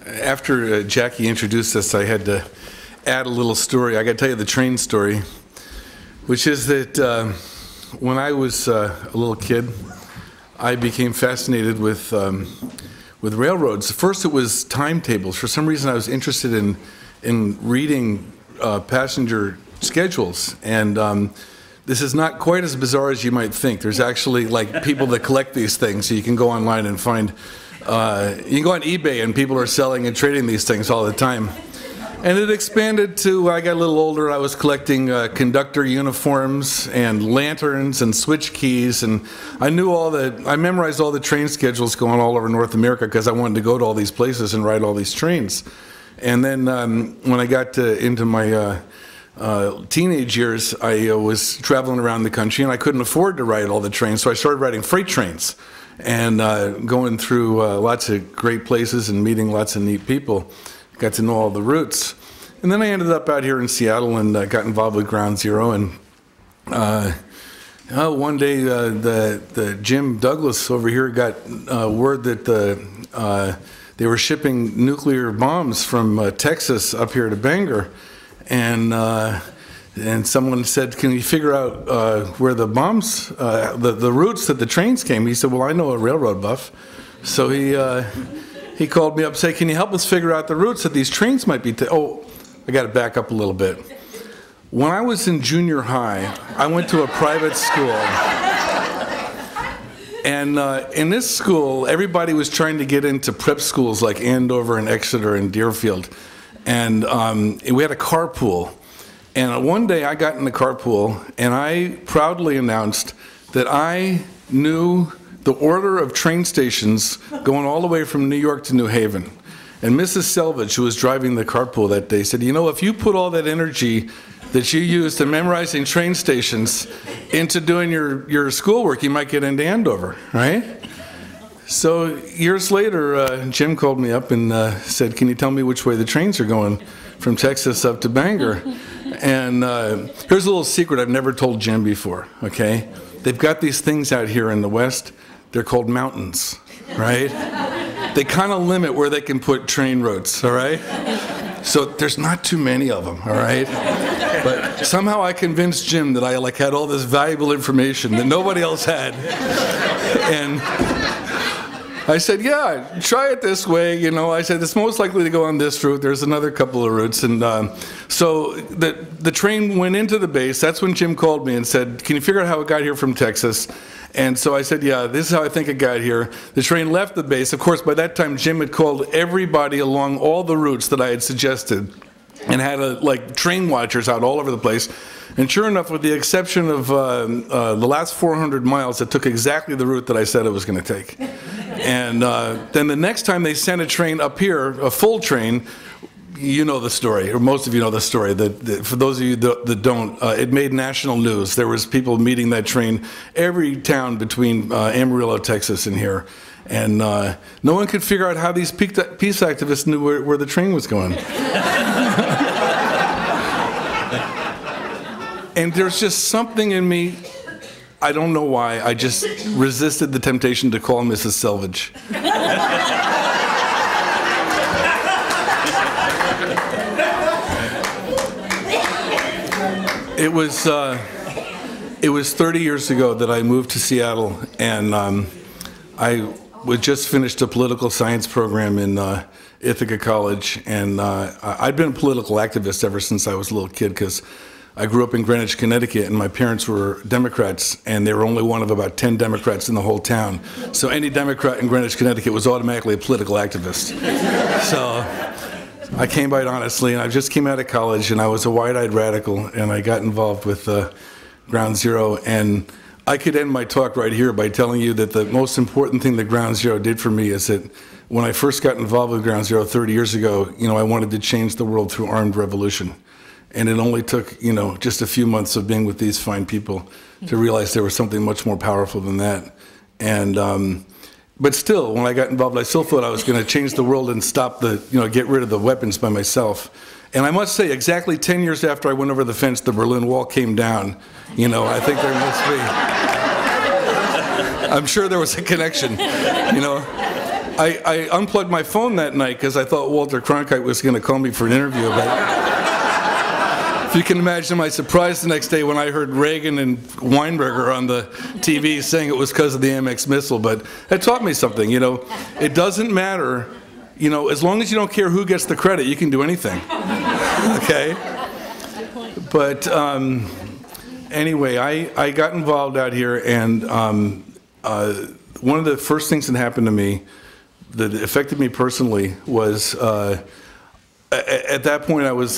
After Jackie introduced us, I had to add a little story. I got to tell you the train story, which is that when I was a little kid, I became fascinated with railroads. First, it was timetables. For some reason, I was interested in reading passenger schedules, and this is not quite as bizarre as you might think. There's actually like people that collect these things, so you can go online and find. You can go on eBay and people are selling and trading these things all the time. And it expanded to, I got a little older, I was collecting conductor uniforms and lanterns and switch keys, and I memorized all the train schedules going all over North America because I wanted to go to all these places and ride all these trains. And then when I got into my teenage years, I was traveling around the country and I couldn't afford to ride all the trains, so I started riding freight trains and going through lots of great places and meeting lots of neat people. Got to know all the routes. And then I ended up out here in Seattle and got involved with Ground Zero. And one day the Jim Douglas over here got word that they were shipping nuclear bombs from Texas up here to Bangor. And someone said, can you figure out where the bombs, the routes that the trains came? He said, well, I know a railroad buff. So he called me up and said, can you help us figure out the routes that these trains might be oh, I got to back up a little bit. When I was in junior high, I went to a private school. And in this school, everybody was trying to get into prep schools like Andover and Exeter and Deerfield. And we had a carpool. And one day I got in the carpool and I proudly announced that I knew the order of train stations going all the way from New York to New Haven. And Mrs. Selvage, who was driving the carpool that day, said, you know, if you put all that energy that you used in memorizing train stations into doing your schoolwork, you might get into Andover, right? So years later, Jim called me up and said, can you tell me which way the trains are going from Texas up to Bangor? And here's a little secret I've never told Jim before, okay? They've got these things out here in the West. They're called mountains, right? They kind of limit where they can put train routes, all right? So there's not too many of them, all right? But somehow I convinced Jim that I had all this valuable information that nobody else had. And I said, yeah, try it this way. You know, I said, it's most likely to go on this route. There's another couple of routes. And so the train went into the base. That's when Jim called me and said, can you figure out how it got here from Texas? And so I said, yeah, this is how I think it got here. The train left the base. Of course, by that time, Jim had called everybody along all the routes that I had suggested and had train watchers out all over the place. And sure enough, with the exception of the last 400 miles, it took exactly the route that I said it was going to take. And then the next time they sent a train up here, a full train, you know the story, or most of you know the story. That for those of you that don't, it made national news. There was people meeting that train every town between Amarillo, Texas, and here. And no one could figure out how these peace activists knew where the train was going. And there's just something in me, I don't know why, I just resisted the temptation to call Mrs. Selvage. It was 30 years ago that I moved to Seattle, and I had just finished a political science program in Ithaca College, and I'd been a political activist ever since I was a little kid, because I grew up in Greenwich, Connecticut, and my parents were Democrats, and they were only one of about 10 Democrats in the whole town. So any Democrat in Greenwich, Connecticut was automatically a political activist. So I came by it honestly, and I just came out of college, and I was a wide-eyed radical, and I got involved with Ground Zero. And I could end my talk right here by telling you that the most important thing that Ground Zero did for me is that when I first got involved with Ground Zero 30 years ago, you know, I wanted to change the world through armed revolution. And it only took, you know, just a few months of being with these fine people to realize there was something much more powerful than that. And but still, when I got involved, I still thought I was going to change the world and stop get rid of the weapons by myself. And I must say, exactly 10 years after I went over the fence, the Berlin Wall came down. You know, I think there must be. I'm sure there was a connection, you know. I unplugged my phone that night because I thought Walter Cronkite was going to call me for an interview. But if you can imagine my surprise the next day when I heard Reagan and Weinberger on the TV saying it was because of the Amex missile. But it taught me something, you know. It doesn't matter, you know, as long as you don't care who gets the credit, you can do anything. Okay? But anyway, I got involved out here, and one of the first things that happened to me that affected me personally was at that point I was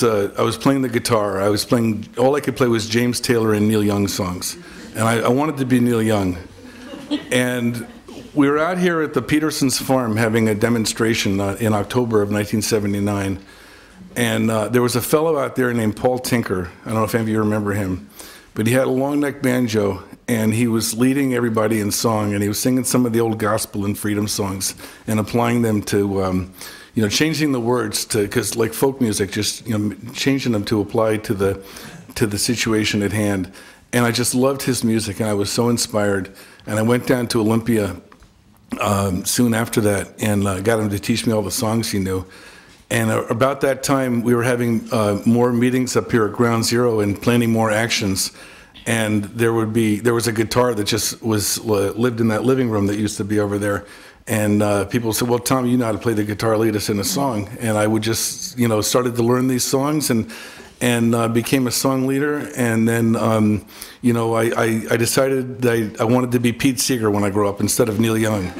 playing the guitar. I was playing, all I could play was James Taylor and Neil Young songs, and I wanted to be Neil Young. And we were out here at the Petersons farm having a demonstration in October of 1979, and there was a fellow out there named Paul Tinker. I don't know if any of you remember him, but he had a long neck banjo, and he was leading everybody in song, and he was singing some of the old gospel and freedom songs and applying them to, you know, changing the words to, because like folk music, just, you know, changing them to apply to the situation at hand. And I just loved his music, and I was so inspired. And I went down to Olympia soon after that and got him to teach me all the songs he knew. And about that time, we were having more meetings up here at Ground Zero and planning more actions. And there was a guitar that just lived in that living room that used to be over there. And people said, well, Tom, you know how to play the guitar, lead us in a song. And I would just, you know, started to learn these songs and became a song leader. And then, you know, I decided that I wanted to be Pete Seeger when I grew up instead of Neil Young. And,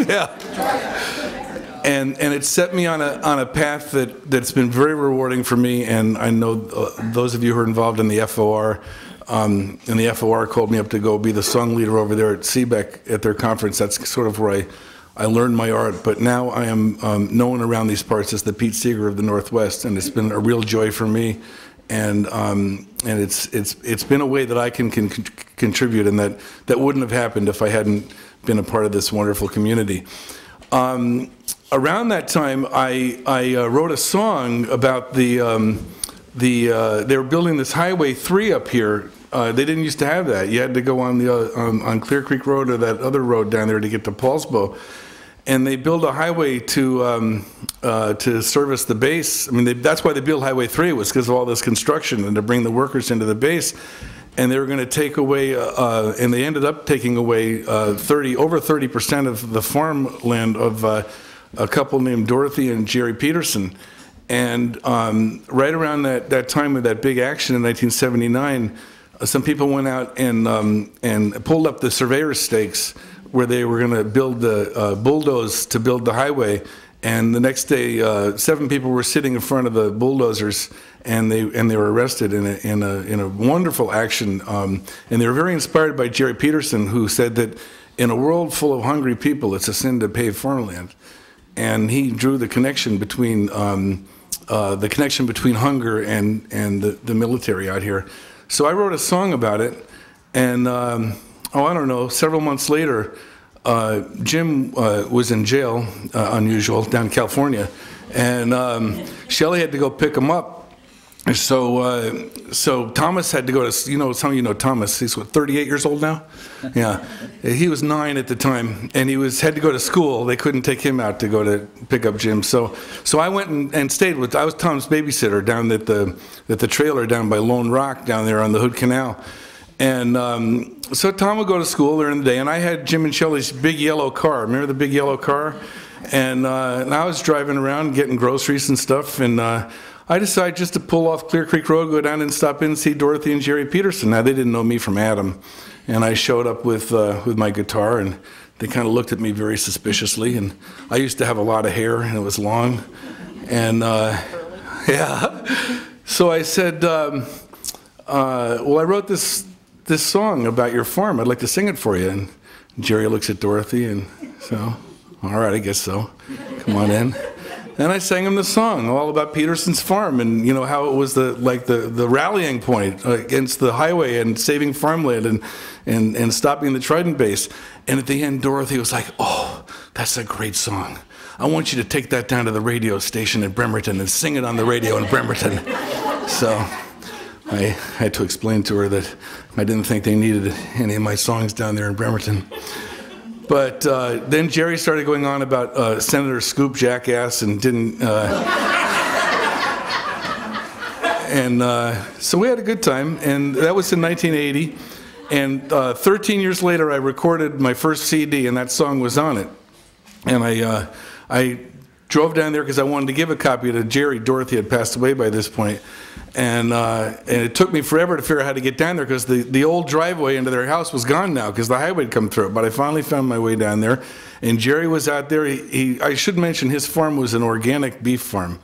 yeah. And it set me on a path that's been very rewarding for me. And I know those of you who are involved in the FOR, and the FOR called me up to go be the song leader over there at CBEC at their conference. That's sort of where I learned my art. But now I am known around these parts as the Pete Seeger of the Northwest, and it's been a real joy for me. And it's been a way that I can contribute, and that wouldn't have happened if I hadn't been a part of this wonderful community. Around that time, I wrote a song about they were building this Highway 3 up here. They didn't used to have that. You had to go on on Clear Creek Road or that other road down there to get to Paulsbo. And they built a highway to service the base. I mean, that's why they built Highway 3, was because of all this construction and to bring the workers into the base. And they were going to take away, and they ended up taking away over 30% of the farmland of a couple named Dorothy and Jerry Peterson. And right around that time of that big action in 1979, some people went out and pulled up the surveyor's stakes where they were going to build the bulldoze to build the highway. And the next day, 7 people were sitting in front of the bulldozers, and they were arrested in a wonderful action. And they were very inspired by Jerry Peterson, who said that in a world full of hungry people, it's a sin to pave farmland. And he drew the connection between hunger and the military out here. So I wrote a song about it, and I don't know, several months later, Jim was in jail, unusual, down in California, and Shelly had to go pick him up. So Thomas had to go to, you know, some of you know Thomas, he's what, 38 years old now? Yeah, he was 9 at the time, and had to go to school. They couldn't take him out to go to pick up Jim. So I went and stayed I was Tom's babysitter down at the trailer down by Lone Rock down there on the Hood Canal. And so Tom would go to school during the day, and I had Jim and Shelly's big yellow car. Remember the big yellow car? And I was driving around getting groceries and stuff, and I decided just to pull off Clear Creek Road, go down and stop in and see Dorothy and Jerry Peterson. Now, they didn't know me from Adam, and I showed up with my guitar, and they kind of looked at me very suspiciously. And I used to have a lot of hair, and it was long, and yeah. So I said, well, I wrote this song about your farm. I'd like to sing it for you. And Jerry looks at Dorothy, and so, all right, I guess so. Come on in. And I sang him the song all about Peterson's farm, and you know how it was the rallying point against the highway and saving farmland and stopping the Trident base. And at the end, Dorothy was like, "Oh, that's a great song. I want you to take that down to the radio station in Bremerton and sing it on the radio in Bremerton." So I had to explain to her that I didn't think they needed any of my songs down there in Bremerton. But then Jerry started going on about Senator Scoop Jackass and didn't... so we had a good time, and that was in 1980. And 13 years later, I recorded my first CD, and that song was on it. And I drove down there because I wanted to give a copy to Jerry. Dorothy had passed away by this point. And it took me forever to figure out how to get down there because the old driveway into their house was gone now because the highway had come through it. But I finally found my way down there. And Jerry was out there. I should mention his farm was an organic beef farm.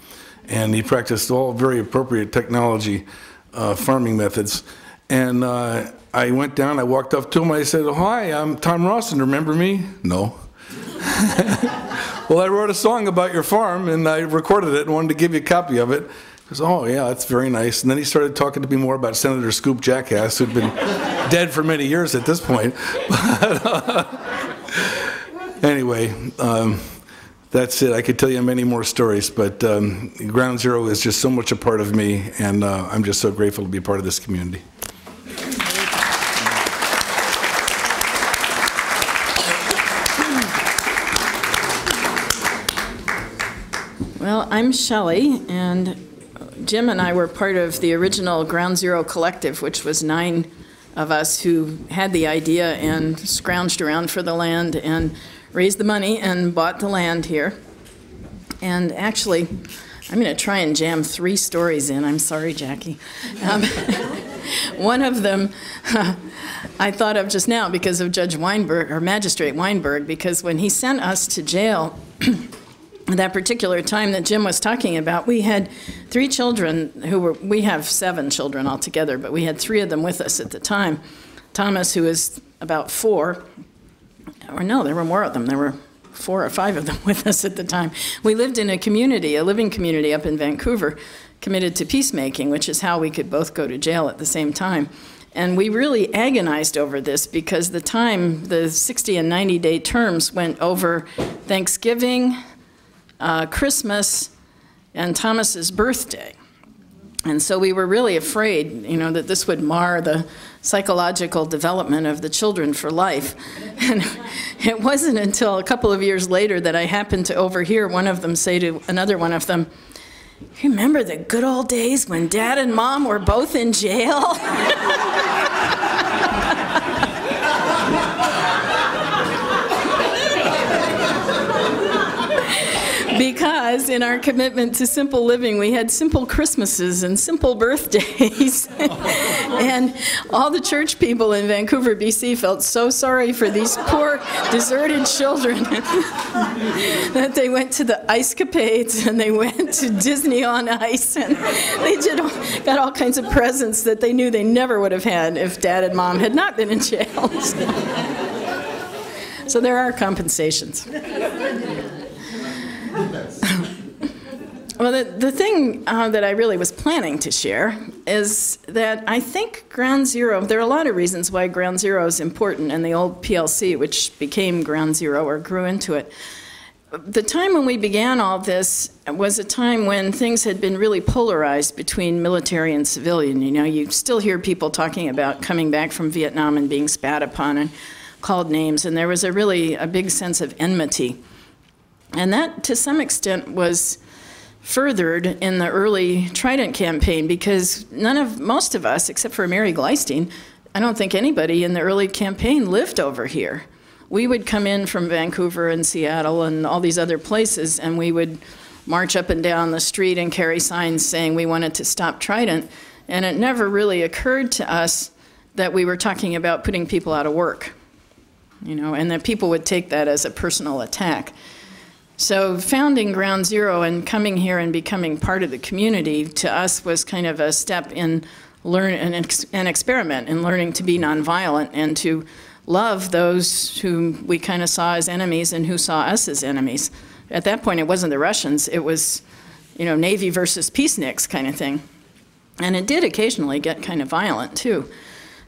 And he practiced all very appropriate technology farming methods. And I went down, I walked up to him, I said, "Hi, I'm Tom Rawson, remember me?" "No." "Well, I wrote a song about your farm, and I recorded it and wanted to give you a copy of it." He goes, "Oh, yeah, that's very nice." And then he started talking to me more about Senator Scoop Jackass, who'd been dead for many years at this point. But, anyway, that's it. I could tell you many more stories, but Ground Zero is just so much a part of me, and I'm just so grateful to be part of this community. Well, I'm Shelly, and Jim and I were part of the original Ground Zero Collective, which was 9 of us who had the idea and scrounged around for the land and raised the money and bought the land here. And actually, I'm going to try and jam 3 stories in. I'm sorry, Jackie. One of them I thought of just now because of Judge Weinberg, or Magistrate Weinberg, because when he sent us to jail that particular time that Jim was talking about, we had 3 children we have 7 children altogether, but we had 3 of them with us at the time. Thomas, who was about 4, or no, there were more of them. There were 4 or 5 of them with us at the time. We lived in a community, a living community up in Vancouver, committed to peacemaking, which is how we could both go to jail at the same time. And we really agonized over this because the 60 and 90-day terms went over Thanksgiving, Christmas, and Thomas's birthday. And so we were really afraid, that this would mar the psychological development of the children for life. And it wasn't until a couple of years later that I happened to overhear one of them say to another one of them, "Remember the good old days when Dad and Mom were both in jail?" Because in our commitment to simple living, we had simple Christmases and simple birthdays. And all the church people in Vancouver, BC felt so sorry for these poor, deserted children that they went to the ice capades and they went to Disney on Ice. And they got all kinds of presents that they knew they never would have had if Dad and Mom had not been in jail. So there are compensations. Well, the thing that I really was planning to share is that I think Ground Zero, there are a lot of reasons why Ground Zero is important, and the old PLC, which became Ground Zero or grew into it. The time when we began all this was a time when things had been really polarized between military and civilian. You still hear people talking about coming back from Vietnam and being spat upon and called names, and there was really a big sense of enmity. And that, to some extent, was furthered in the early Trident campaign because most of us, except for Mary Gleistein, I don't think anybody in the early campaign lived over here. We would come in from Vancouver and Seattle and all these other places, and we would march up and down the street and carry signs saying we wanted to stop Trident. And it never really occurred to us that we were talking about putting people out of work, and that people would take that as a personal attack. So founding Ground Zero and coming here and becoming part of the community to us was kind of a step in an experiment in learning to be nonviolent and to love those whom we kind of saw as enemies and who saw us as enemies. At that point, it wasn't the Russians. It was, Navy versus peaceniks kind of thing. And it did occasionally get kind of violent, too.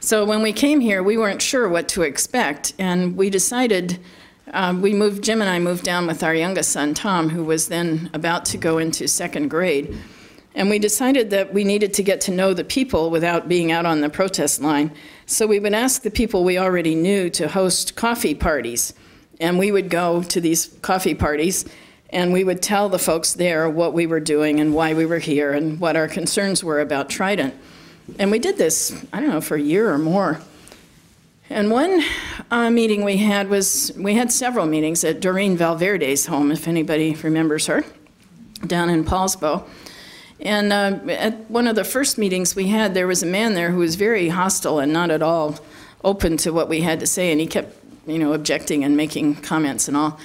So when we came here, we weren't sure what to expect, and we decided Jim and I moved down with our youngest son, Tom, who was then about to go into 2nd grade. And we decided that we needed to get to know the people without being out on the protest line. So we would ask the people we already knew to host coffee parties. And we would go to these coffee parties, and we would tell the folks there what we were doing and why we were here and what our concerns were about Trident. And we did this, I don't know, for a year or more. And one meeting we had several meetings at Doreen Valverde's home, if anybody remembers her, down in Paulsbo. And at one of the first meetings we had, there was a man there who was very hostile and not at all open to what we had to say, and he kept, objecting and making comments and all.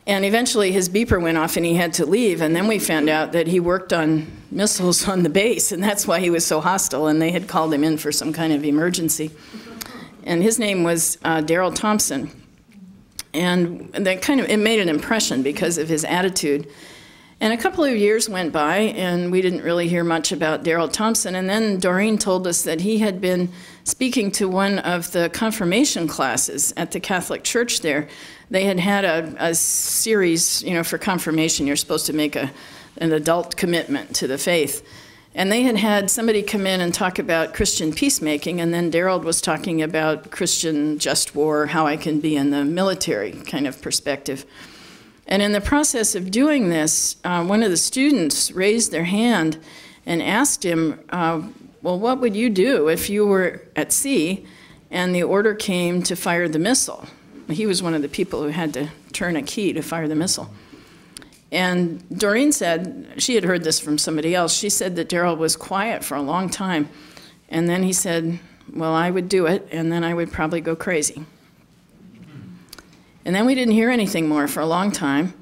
And eventually his beeper went off and he had to leave, and then we found out that he worked on missiles on the base, and that's why he was so hostile, and they had called him in for some kind of emergency. And his name was Darrell Thompson. And that it made an impression because of his attitude. And a couple of years went by, and we didn't really hear much about Darrell Thompson. And then Doreen told us that he had been speaking to one of the confirmation classes at the Catholic Church there. They had had a series, for confirmation. You're supposed to make an adult commitment to the faith. And they had had somebody come in and talk about Christian peacemaking, and then Darrell was talking about Christian just war, how I can be in the military kind of perspective. And in the process of doing this, one of the students raised their hand and asked him, well, what would you do if you were at sea and the order came to fire the missile? He was one of the people who had to turn a key to fire the missile. And Doreen said, she had heard this from somebody else, she said that Darrell was quiet for a long time. And then he said, well, I would do it, and then I would probably go crazy. And then we didn't hear anything more for a long time.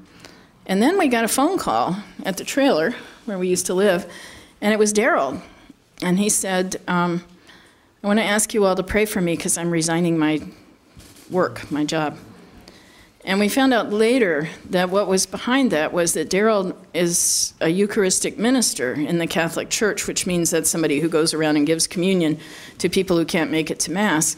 And then we got a phone call at the trailer where we used to live, and it was Darrell. And he said, I want to ask you all to pray for me because I'm resigning my work, my job. And we found out later that what was behind that was that Darrell is a Eucharistic minister in the Catholic Church, which means that's somebody who goes around and gives communion to people who can't make it to Mass.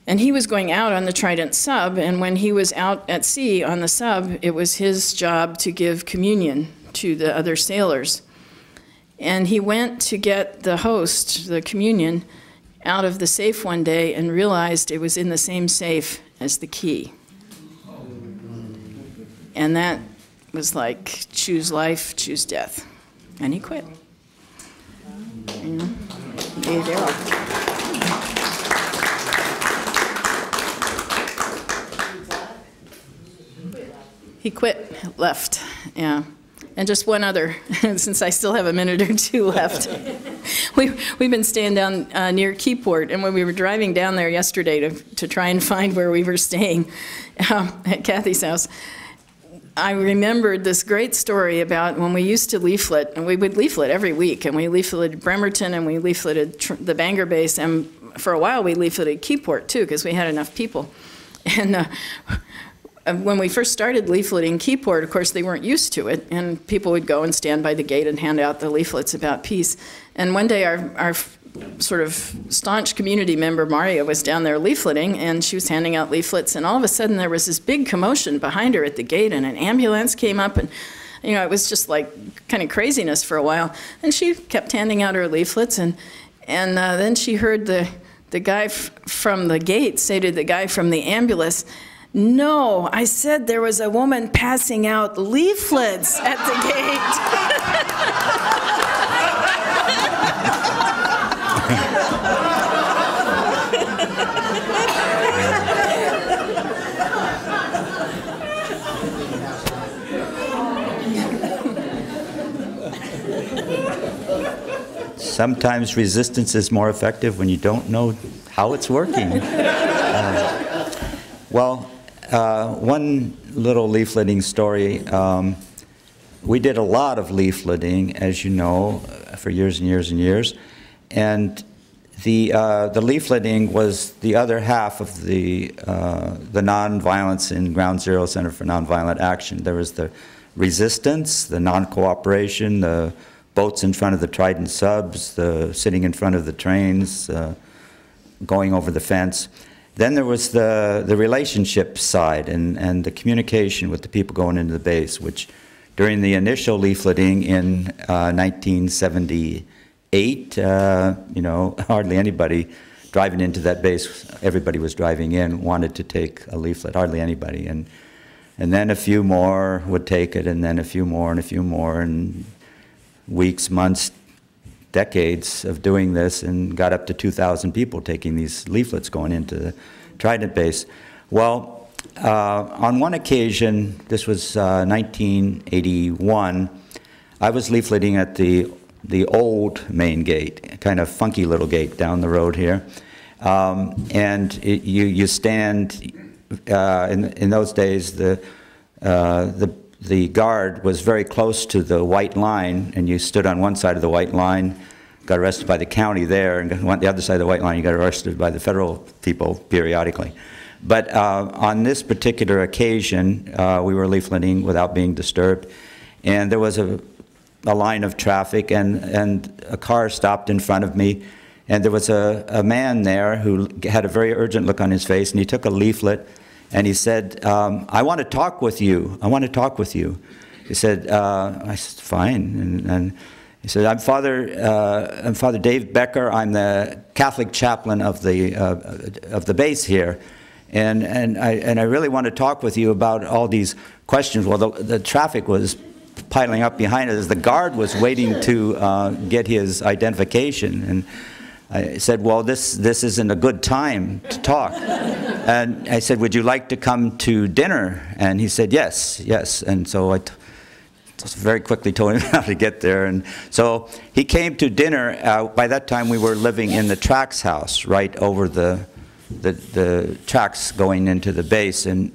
And he was going out on the Trident sub, and when he was out at sea on the sub, it was his job to give communion to the other sailors. And he went to get the host, the communion, out of the safe one day and realized it was in the same safe as the key. And that was like, choose life, choose death. And he quit. Hey, Darrell. He quit, left, yeah. And just one other, since I still have a minute or two left. We've been staying down near Keyport, and when we were driving down there yesterday to try and find where we were staying at Kathy's house, I remembered this great story about when we used to leaflet, and we would leaflet every week, and we leafleted Bremerton, and we leafleted the Bangor base, and for a while we leafleted Keyport too, because we had enough people. And when we first started leafleting Keyport, of course, they weren't used to it, and people would go and stand by the gate and hand out the leaflets about peace. And one day our sort of staunch community member, Maria, was down there leafleting, and she was handing out leaflets, and all of a sudden there was this big commotion behind her at the gate, and an ambulance came up, and it was just like kind of craziness for a while. And she kept handing out her leaflets, and then she heard the guy from the gate say to the guy from the ambulance, "No, I said there was a woman passing out leaflets at the gate." Sometimes resistance is more effective when you don't know how it's working. One little leafleting story. We did a lot of leafleting, as you know, for years and years and years. And the leafleting was the other half of the nonviolence in Ground Zero Center for Nonviolent Action. There was the resistance, the non-cooperation, the boats in front of the Trident subs, the sitting in front of the trains, going over the fence. Then there was the relationship side and the communication with the people going into the base, which during the initial leafleting in 1978, hardly anybody driving into that base, everybody was driving in, wanted to take a leaflet, hardly anybody. And then a few more would take it, and then a few more, and a few more, and weeks, months, decades of doing this, and got up to 2,000 people taking these leaflets going into the Trident base. Well, on one occasion, this was 1981, I was leafleting at the old main gate, a kind of funky little gate down the road here. You stand, in those days, the guard was very close to the white line, and you stood on one side of the white line, got arrested by the county there, and went the other side of the white line, you got arrested by the federal people periodically. But on this particular occasion, we were leafleting without being disturbed, and there was a line of traffic, and a car stopped in front of me, and there was a man there who had a very urgent look on his face, and he took a leaflet, and he said, I want to talk with you. I want to talk with you. He said, I said, fine. And he said, I'm Father Dave Becker. I'm the Catholic chaplain of the base here. And I really want to talk with you about all these questions. Well, the traffic was piling up behind us. The guard was waiting to get his identification. And I said, well, this isn't a good time to talk. And I said, would you like to come to dinner? And he said, yes, yes. And so I just very quickly told him how to get there. And so he came to dinner. By that time, we were living in the tracks house right over the tracks going into the base. And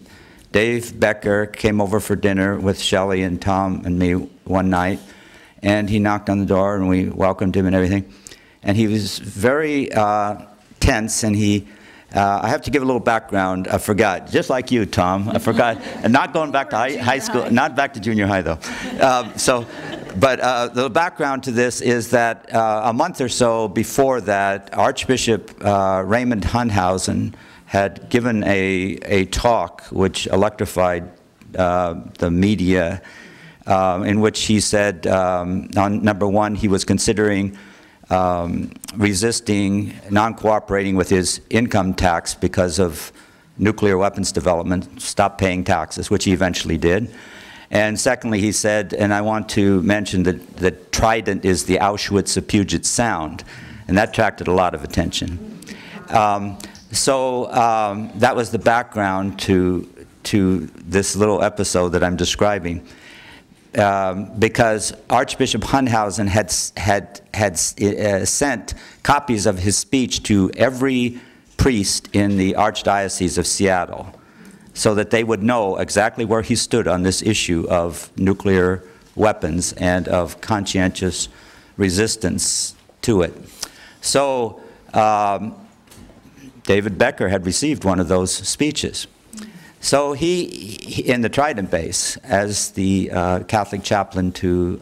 Dave Becker came over for dinner with Shelly and Tom and me one night. And he knocked on the door, and we welcomed him and everything. And he was very tense, and I have to give a little background. I forgot, just like you, Tom. I forgot, and not going back to high school, not back to junior high, though. But the background to this is that a month or so before that, Archbishop Raymond Hunhausen had given a talk which electrified the media, in which he said, on number one, he was considering resisting, non-cooperating with his income tax because of nuclear weapons development, stop paying taxes, which he eventually did. And secondly, he said, and I want to mention that Trident is the Auschwitz of Puget Sound, and that attracted a lot of attention. That was the background to this little episode that I'm describing. Because Archbishop Hunhausen had sent copies of his speech to every priest in the Archdiocese of Seattle, so that they would know exactly where he stood on this issue of nuclear weapons and of conscientious resistance to it. So David Becker had received one of those speeches. So he in the Trident base, as the Catholic chaplain to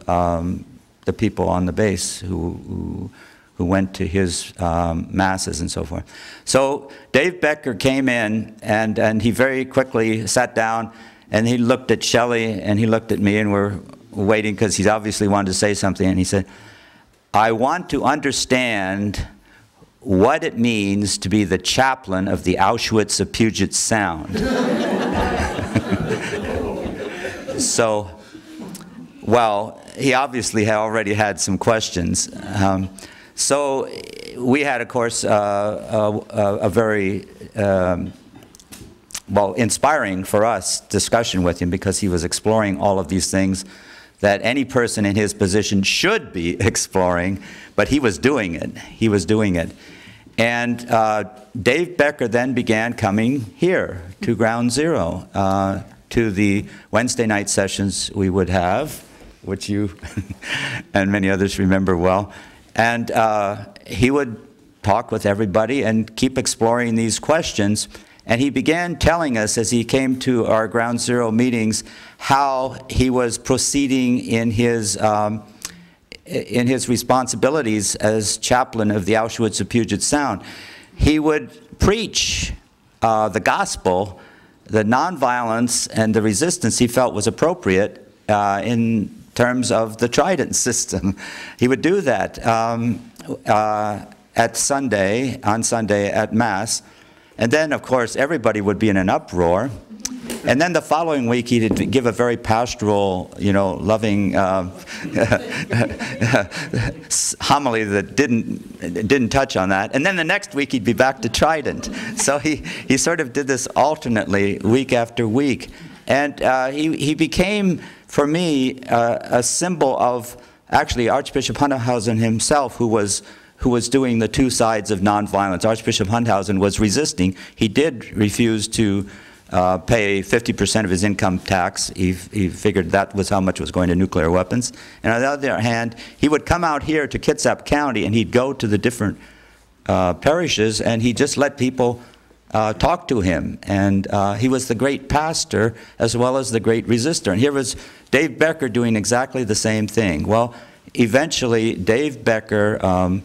the people on the base who went to his masses and so forth. So Dave Becker came in, and he very quickly sat down, and he looked at Shelly, and he looked at me, and we're waiting because he obviously wanted to say something, and he said, I want to understand what it means to be the chaplain of the Auschwitz of Puget Sound. So, well, he obviously had already had some questions. So we had, of course, a very, well, inspiring for us discussion with him, because he was exploring all of these things that any person in his position should be exploring, but he was doing it. He was doing it. And Dave Becker then began coming here to Ground Zero, to the Wednesday night sessions we would have, which you and many others remember well. And he would talk with everybody and keep exploring these questions. And he began telling us, as he came to our Ground Zero meetings, how he was proceeding in his responsibilities as chaplain of the Auschwitz of Puget Sound. He would preach the gospel, the nonviolence and the resistance he felt was appropriate in terms of the Trident system. He would do that. on Sunday at Mass. And then, of course, everybody would be in an uproar. And then the following week, he'd give a very pastoral, loving homily that didn't touch on that. And then the next week, he'd be back to Trident. So he sort of did this alternately, week after week. And he became, for me, a symbol of, actually, Archbishop Hunthausen himself, who was doing the two sides of nonviolence. Archbishop Hunthausen was resisting. He did refuse to pay 50% of his income tax. He figured that was how much was going to nuclear weapons. And on the other hand, he would come out here to Kitsap County, and he'd go to the different parishes, and he'd just let people talk to him. And he was the great pastor as well as the great resistor. And here was Dave Becker doing exactly the same thing. Well, eventually, Dave Becker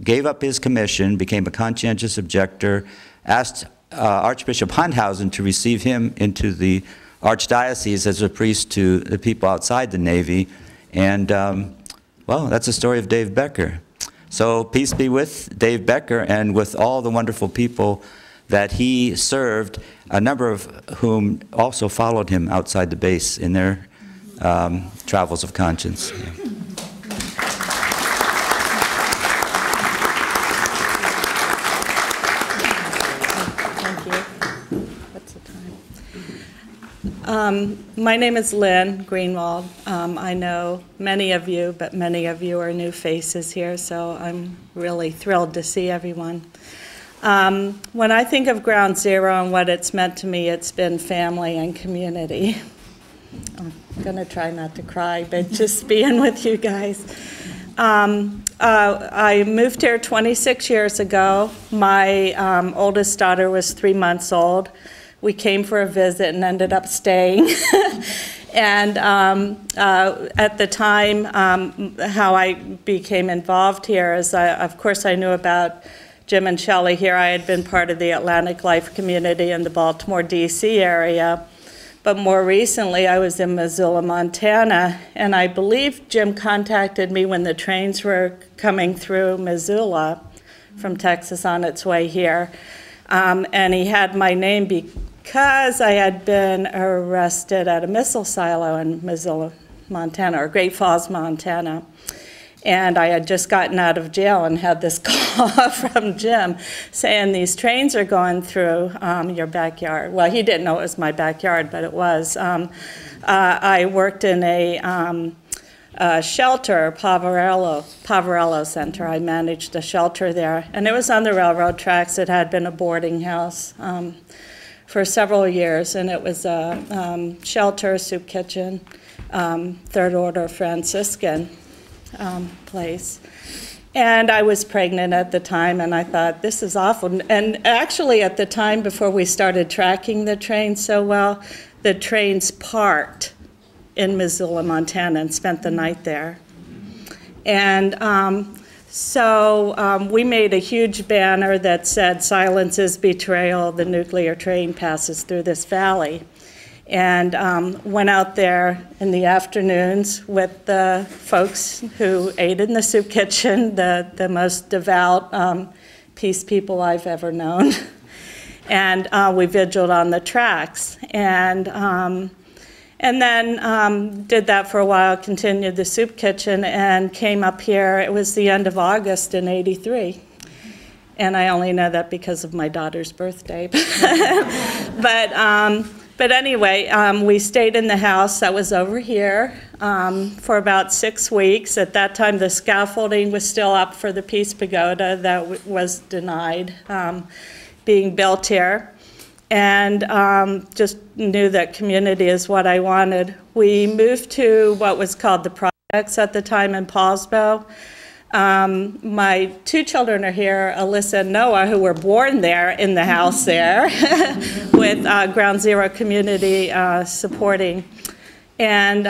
gave up his commission, became a conscientious objector, asked Archbishop Hunthausen to receive him into the archdiocese as a priest to the people outside the Navy. And, well, that's the story of Dave Becker. So peace be with Dave Becker and with all the wonderful people that he served, a number of whom also followed him outside the base in their travels of conscience. Yeah. My name is Lynn Greenwald. I know many of you, but many of you are new faces here, so I'm really thrilled to see everyone. When I think of Ground Zero and what it's meant to me, it's been family and community. I'm going to try not to cry, but just being with you guys. I moved here 26 years ago. My oldest daughter was 3 months old. We came for a visit and ended up staying. And at the time, how I became involved here is, of course, I knew about Jim and Shelly here. I had been part of the Atlantic Life community in the Baltimore, D.C. area. But more recently, I was in Missoula, Montana, and I believe Jim contacted me when the trains were coming through Missoula from Texas on its way here. And he had my name because I had been arrested at a missile silo in Missoula, Montana, or Great Falls, Montana. And I had just gotten out of jail and had this call from Jim saying these trains are going through your backyard. Well, he didn't know it was my backyard, but it was. I worked in a shelter, Poverello Center. I managed a shelter there. And it was on the railroad tracks. It had been a boarding house for several years. And it was a shelter, soup kitchen, third order Franciscan place. And I was pregnant at the time, and I thought, this is awful. And actually, at the time, before we started tracking the train so well, the trains parked in Missoula, Montana, and spent the night there. And so we made a huge banner that said, "Silence is betrayal, the nuclear train passes through this valley." And went out there in the afternoons with the folks who ate in the soup kitchen, the most devout peace people I've ever known. And we vigiled on the tracks. And then did that for a while, continued the soup kitchen, and came up here. It was the end of August in '83. And I only know that because of my daughter's birthday. But anyway, we stayed in the house that was over here for about 6 weeks. At that time, the scaffolding was still up for the Peace Pagoda that was denied being built here. And just knew that community is what I wanted. We moved to what was called the Projects at the time in Paulsbo. My 2 children are here, Alyssa and Noah, who were born there in the house there with Ground Zero community supporting. And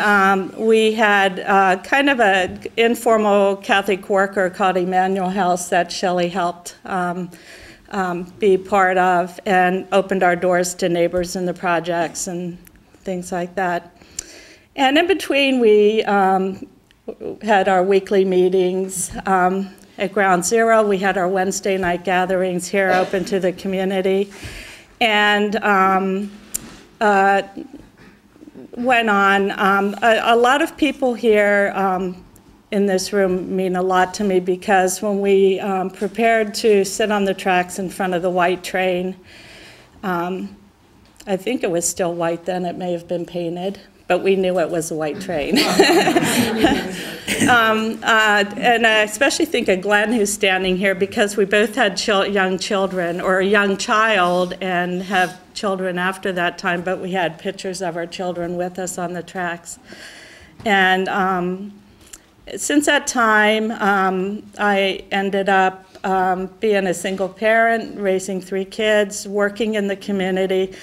we had kind of an informal Catholic worker called Emmanuel House that Shelly helped be part of, and opened our doors to neighbors in the projects and things like that. And in between, we had our weekly meetings. at Ground Zero. We had our Wednesday night gatherings here open to the community. And went on. A lot of people here in this room mean a lot to me because when we prepared to sit on the tracks in front of the white train, I think it was still white then, it may have been painted, but we knew it was a white train. And I especially think of Glenn, who's standing here, because we both had young children, or a young child, and have children after that time, but we had pictures of our children with us on the tracks. And since that time, I ended up being a single parent, raising 3 kids, working in the community.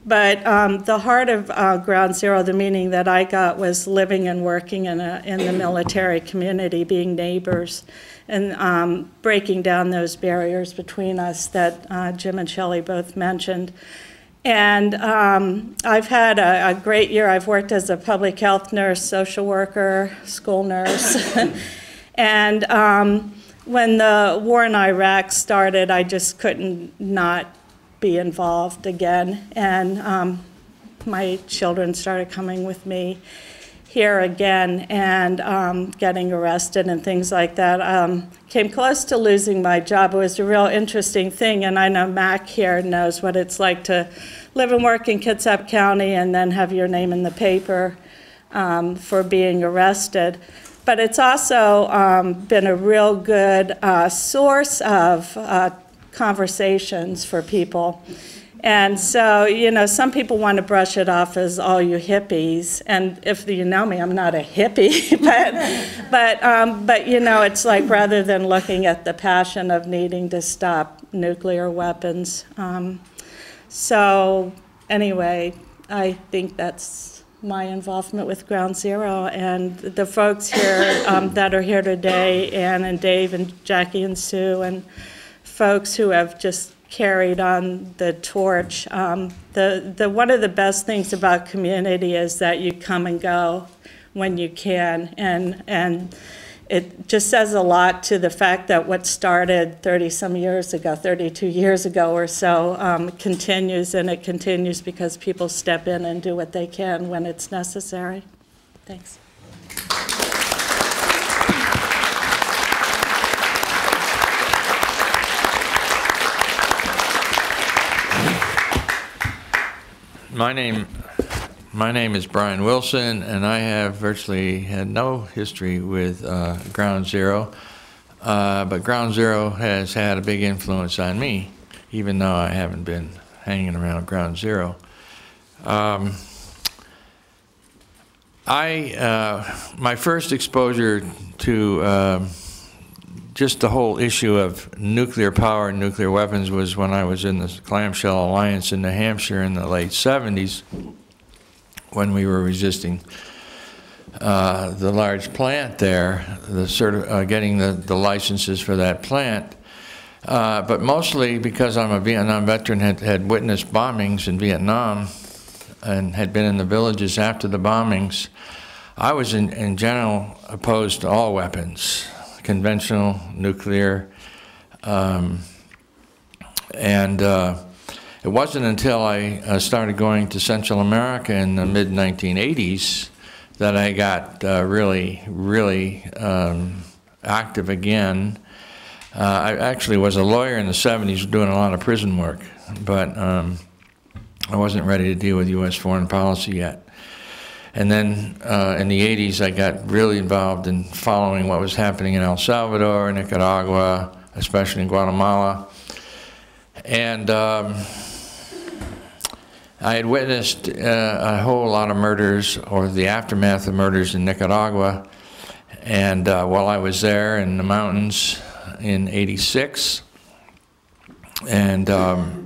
But the heart of Ground Zero, the meaning that I got, was living and working in the military community, being neighbors, and breaking down those barriers between us that Jim and Shelly both mentioned. And I've had a great year. I've worked as a public health nurse, social worker, school nurse. And when the war in Iraq started, I just couldn't not be involved again. And my children started coming with me here again and getting arrested and things like that. Came close to losing my job. It was a real interesting thing, and I know Mac here knows what it's like to live and work in Kitsap County and then have your name in the paper for being arrested. But it's also been a real good source of conversations for people. And so, you know, some people want to brush it off as all you hippies, and if you know me, I'm not a hippie, but you know, it's like rather than looking at the passion of needing to stop nuclear weapons. So anyway, I think that's my involvement with Ground Zero, and the folks here that are here today, Ann and Dave and Jackie and Sue, and folks who have just carried on the torch. One of the best things about community is that you come and go when you can, and it just says a lot to the fact that what started 30-some years ago, 32 years ago or so, continues, and it continues because people step in and do what they can when it's necessary. Thanks. My name is Brian Wilson, and I have virtually had no history with Ground Zero, but Ground Zero has had a big influence on me, even though I haven't been hanging around Ground Zero. My first exposure to just the whole issue of nuclear power and nuclear weapons was when I was in the Clamshell Alliance in New Hampshire in the late 70s, when we were resisting the large plant there, getting the licenses for that plant. But mostly because I'm a Vietnam veteran, had witnessed bombings in Vietnam and had been in the villages after the bombings, I was in general opposed to all weapons, conventional, nuclear, it wasn't until I started going to Central America in the mid-1980s that I got really active again. I actually was a lawyer in the 70s doing a lot of prison work, but I wasn't ready to deal with U.S. foreign policy yet. And then in the 80s, I got really involved in following what was happening in El Salvador, Nicaragua, especially in Guatemala. And I had witnessed a whole lot of murders, or the aftermath of murders in Nicaragua. And while I was there in the mountains in '86, and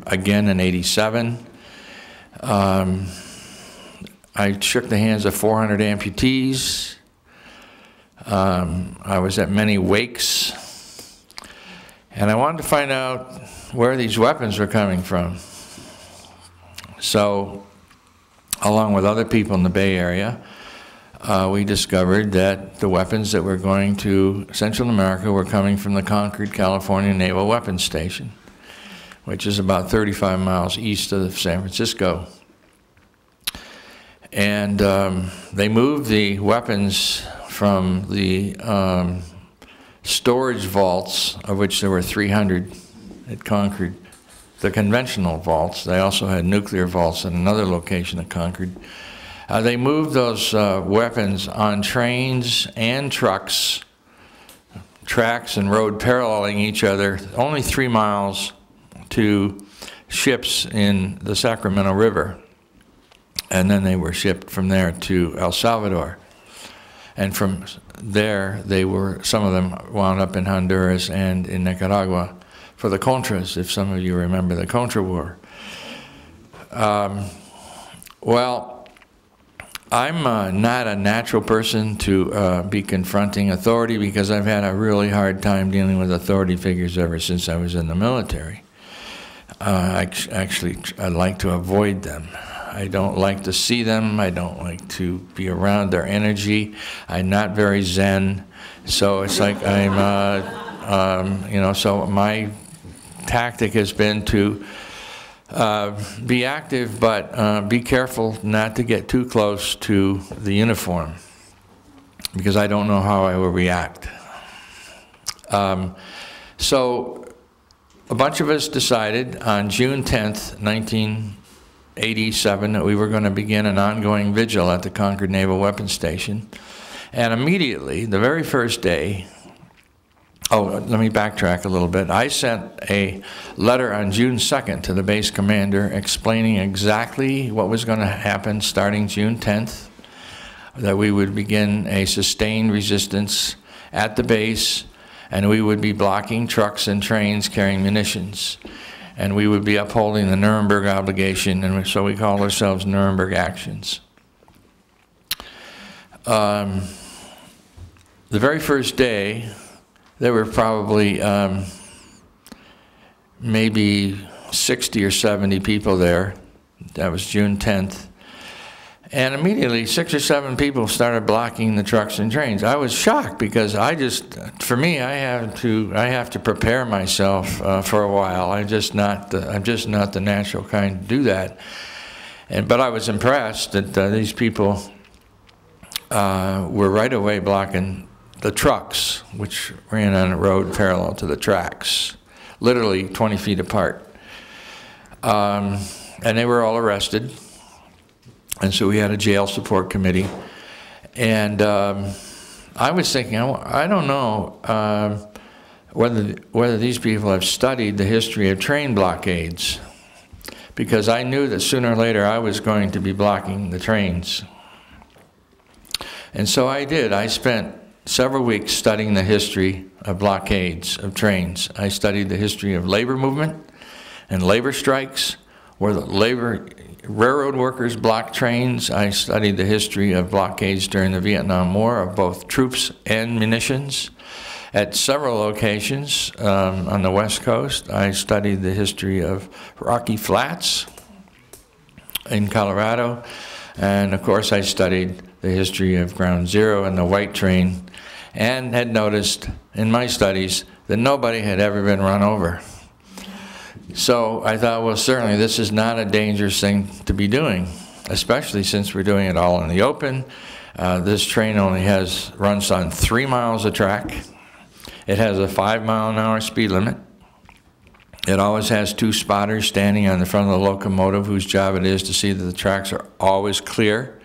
again in '87, I shook the hands of 400 amputees. I was at many wakes. And I wanted to find out where these weapons were coming from. So, along with other people in the Bay Area, we discovered that the weapons that were going to Central America were coming from the Concord, California Naval Weapons Station, which is about 35 miles east of San Francisco. And they moved the weapons from the storage vaults, of which there were 300 at Concord, the conventional vaults. They also had nuclear vaults at another location at Concord. They moved those weapons on trains and trucks, tracks and road paralleling each other, only 3 miles to ships in the Sacramento River. And then they were shipped from there to El Salvador. And from there, some of them wound up in Honduras and in Nicaragua for the Contras, if some of you remember the Contra War. Well, I'm not a natural person to be confronting authority because I've had a really hard time dealing with authority figures ever since I was in the military. I like to avoid them. I don't like to see them. I don't like to be around their energy. I'm not very zen. So it's like I'm, you know, so my tactic has been to be active, but be careful not to get too close to the uniform because I don't know how I will react. So a bunch of us decided on June 10th, 1987, that we were going to begin an ongoing vigil at the Concord Naval Weapons Station. And immediately, the very first day, let me backtrack a little bit. I sent a letter on June 2nd to the base commander explaining exactly what was going to happen starting June 10th, that we would begin a sustained resistance at the base, and we would be blocking trucks and trains carrying munitions. And we would be upholding the Nuremberg obligation, and so we called ourselves Nuremberg Actions. The very first day, there were probably maybe 60 or 70 people there. That was June 10th. And immediately 6 or 7 people started blocking the trucks and trains. I was shocked because for me, I have to prepare myself for a while. I'm just not the natural kind to do that. But I was impressed that these people were right away blocking the trucks, which ran on a road parallel to the tracks, literally 20 feet apart. And they were all arrested. And so we had a jail support committee. And I was thinking, I don't know whether these people have studied the history of train blockades, because I knew that sooner or later I was going to be blocking the trains. And so I did. I spent several weeks studying the history of blockades of trains. I studied the history of labor movement and labor strikes, where the railroad workers blocked trains. I studied the history of blockades during the Vietnam War of both troops and munitions. At several locations on the West Coast, I studied the history of Rocky Flats in Colorado. And of course, I studied the history of Ground Zero and the White Train, and had noticed in my studies that nobody had ever been run over. So I thought, well, certainly this is not a dangerous thing to be doing, especially since we're doing it all in the open. This train only runs on 3 miles of track. It has a 5-mile-an-hour speed limit. It always has 2 spotters standing on the front of the locomotive whose job it is to see that the tracks are always clear.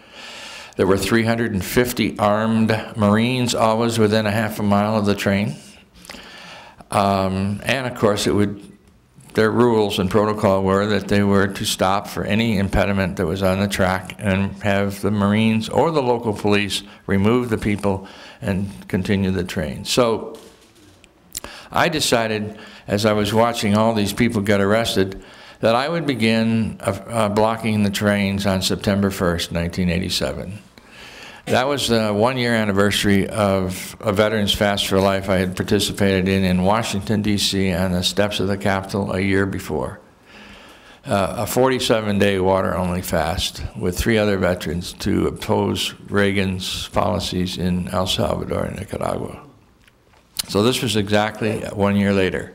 There were 350 armed Marines always within a half a mile of the train. And of course, their rules and protocol were that they were to stop for any impediment that was on the track and have the Marines or the local police remove the people and continue the train. So I decided, as I was watching all these people get arrested, that I would begin blocking the trains on September 1st, 1987. That was the 1-year anniversary of a Veterans Fast for Life I had participated in Washington, D.C. on the steps of the Capitol a year before. a 47-day water-only fast with 3 other veterans to oppose Reagan's policies in El Salvador and Nicaragua. So this was exactly 1 year later.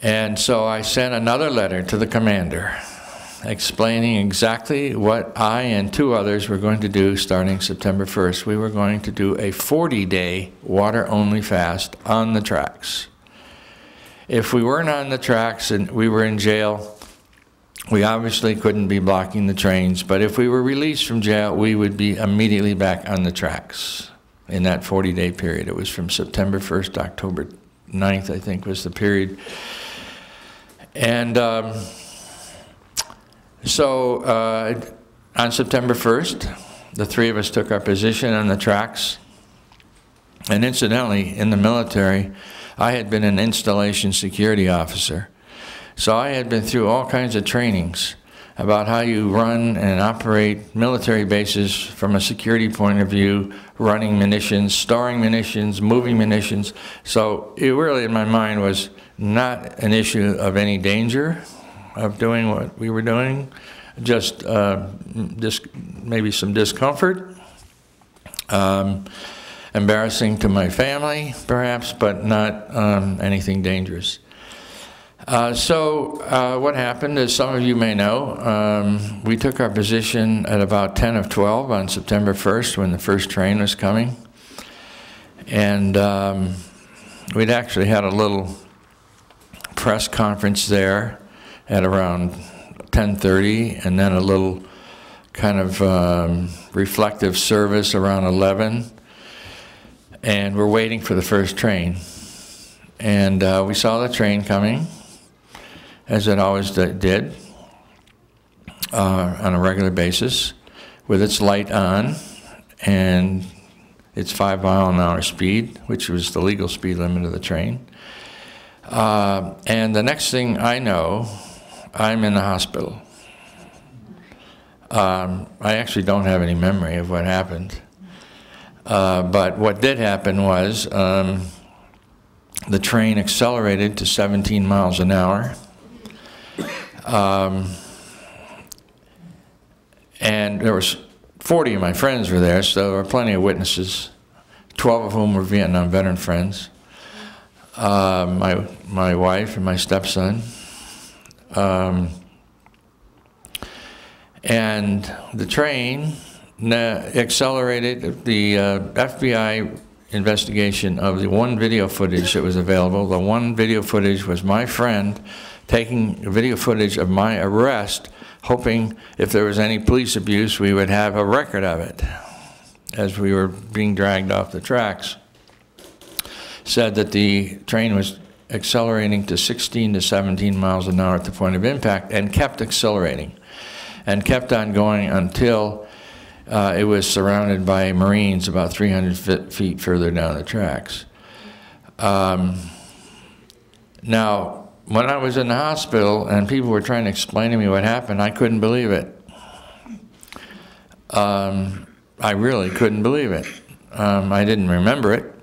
And so I sent another letter to the commander explaining exactly what I and 2 others were going to do starting September 1st. We were going to do a 40-day water-only fast on the tracks. If we weren't on the tracks and we were in jail, we obviously couldn't be blocking the trains, but if we were released from jail, we would be immediately back on the tracks in that 40-day period. It was from September 1st to October 9th, I think, was the period. And so on September 1st, the 3 of us took our position on the tracks. And incidentally, in the military, I had been an installation security officer. So I had been through all kinds of trainings about how you run and operate military bases from a security point of view, running munitions, storing munitions, moving munitions. So it really, in my mind, was not an issue of any danger of doing what we were doing, just maybe some discomfort. Embarrassing to my family, perhaps, but not anything dangerous. So what happened, as some of you may know, we took our position at about 10 of 12 on September 1st when the first train was coming. And we'd actually had a little press conference there at around 10:30, and then a little kind of reflective service around 11. And we're waiting for the first train. And we saw the train coming, as it always did, on a regular basis, with its light on and its 5-mile-an-hour speed, which was the legal speed limit of the train. And the next thing I know, I'm in the hospital. I actually don't have any memory of what happened. But what did happen was the train accelerated to 17 miles an hour. And there was 40 of my friends were there, so there were plenty of witnesses, 12 of whom were Vietnam veteran friends. My wife and my stepson. And the train accelerated. The FBI investigation of the one video footage that was available. The one video footage was my friend taking video footage of my arrest, hoping if there was any police abuse, we would have a record of it as we were being dragged off the tracks. Said that the train was accelerating to 16 to 17 miles an hour at the point of impact and kept accelerating and kept on going until it was surrounded by Marines about 300 feet further down the tracks. Now, when I was in the hospital and people were trying to explain to me what happened, I couldn't believe it. I really couldn't believe it. I didn't remember it.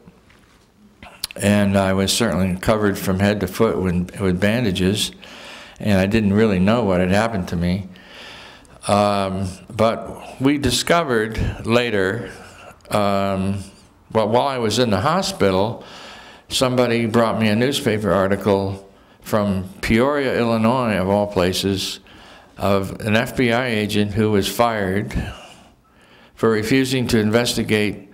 And I was certainly covered from head to foot with bandages, and I didn't really know what had happened to me. But we discovered later, well, while I was in the hospital, somebody brought me a newspaper article from Peoria, Illinois, of all places, of an FBI agent who was fired for refusing to investigate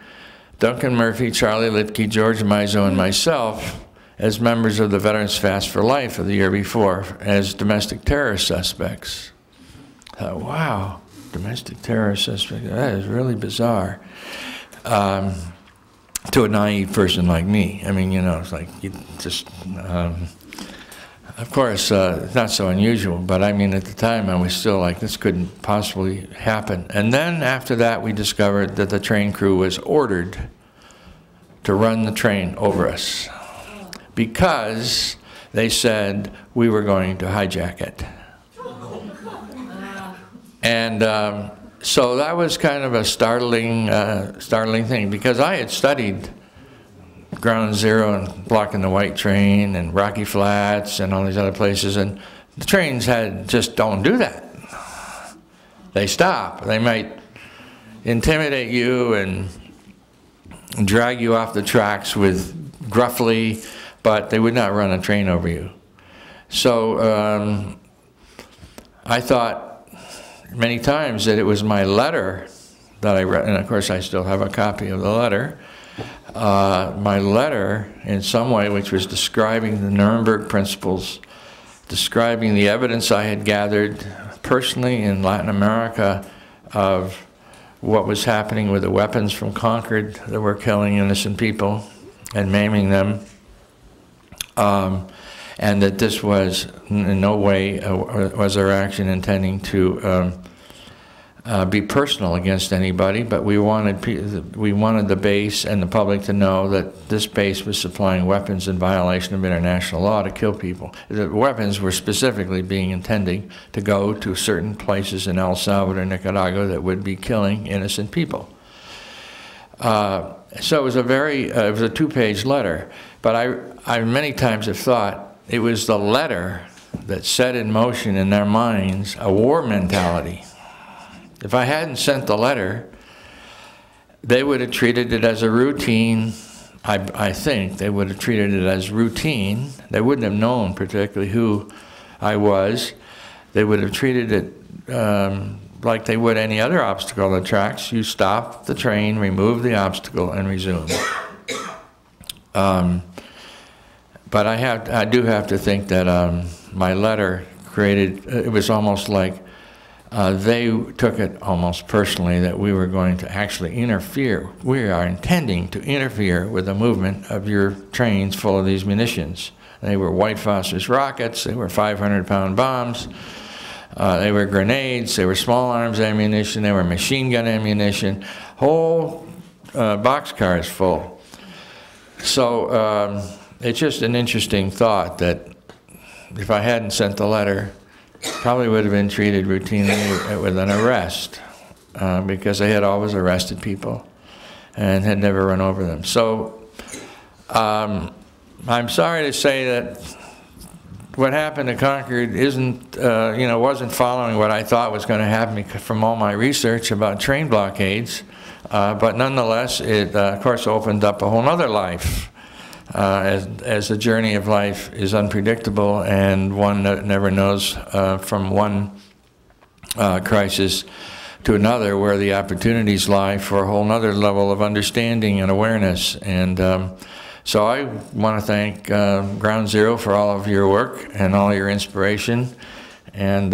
Duncan Murphy, Charlie Litke, George Mizo, and myself as members of the Veterans Fast for Life of the year before as domestic terror suspects. I thought, wow, domestic terror suspect, that is really bizarre. To a naive person like me. I mean, you know, it's like, you just, of course, not so unusual, but I mean, at the time, I was still like, this couldn't possibly happen. And then after that, we discovered that the train crew was ordered to run the train over us because they said we were going to hijack it. And so that was kind of a startling thing, because I had studied Ground Zero and Blocking the White Train and Rocky Flats and all these other places, and The trains just don't do that. They stop. They might intimidate you and drag you off the tracks with gruffly, but they would not run a train over you. So I thought many times that it was my letter that I read, and of course I still have a copy of the letter, my letter in some way, which was describing the Nuremberg principles, describing the evidence I had gathered personally in Latin America of what was happening with the weapons from Concord that were killing innocent people and maiming them, and that this was in no way was our action intending to be personal against anybody, but we wanted the base and the public to know that this base was supplying weapons in violation of international law to kill people. The weapons were specifically intending to go to certain places in El Salvador, Nicaragua, that would be killing innocent people. So it was a two-page letter, but I many times have thought it was the letter that set in motion in their minds a war mentality. If I hadn't sent the letter, they would have treated it as a routine. I think they would have treated it as routine. They wouldn't have known particularly who I was. They would have treated it like they would any other obstacle on the tracks. You stop the train, remove the obstacle, and resume. But I do have to think that my letter created, it was almost like they took it almost personally that we were going to actually interfere. We are intending to interfere with the movement of your trains full of these munitions. They were white phosphorus rockets, they were 500-pound bombs, they were grenades, they were small arms ammunition, they were machine gun ammunition, whole boxcars full. So it's just an interesting thought that if I hadn't sent the letter, probably would have been treated routinely with an arrest because they had always arrested people and had never run over them. So I'm sorry to say that what happened to Concord wasn't following what I thought was going to happen from all my research about train blockades, but nonetheless, it of course opened up a whole other life. As the journey of life is unpredictable and one never knows from one crisis to another where the opportunities lie for a whole nother level of understanding and awareness. And so I want to thank Ground Zero for all of your work and all your inspiration. And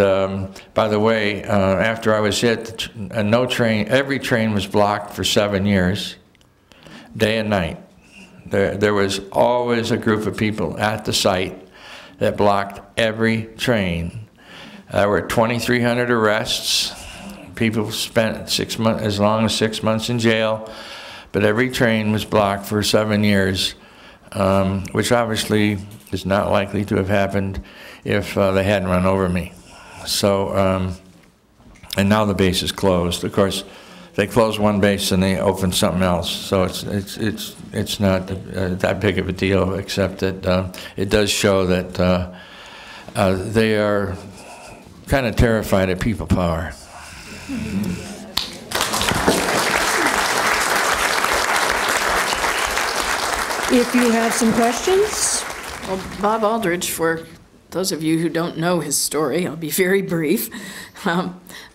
by the way, after I was hit, every train was blocked for 7 years, day and night. There was always a group of people at the site that blocked every train. There were 2,300 arrests. People spent as long as 6 months in jail, but every train was blocked for 7 years, which obviously is not likely to have happened if they hadn't run over me. So, and now the base is closed. Of course, they close one base and they open something else, so it's not that big of a deal, except that it does show that they are kind of terrified at people power. If you have some questions. Well, Bob Aldridge, for those of you who don't know his story, I'll be very brief.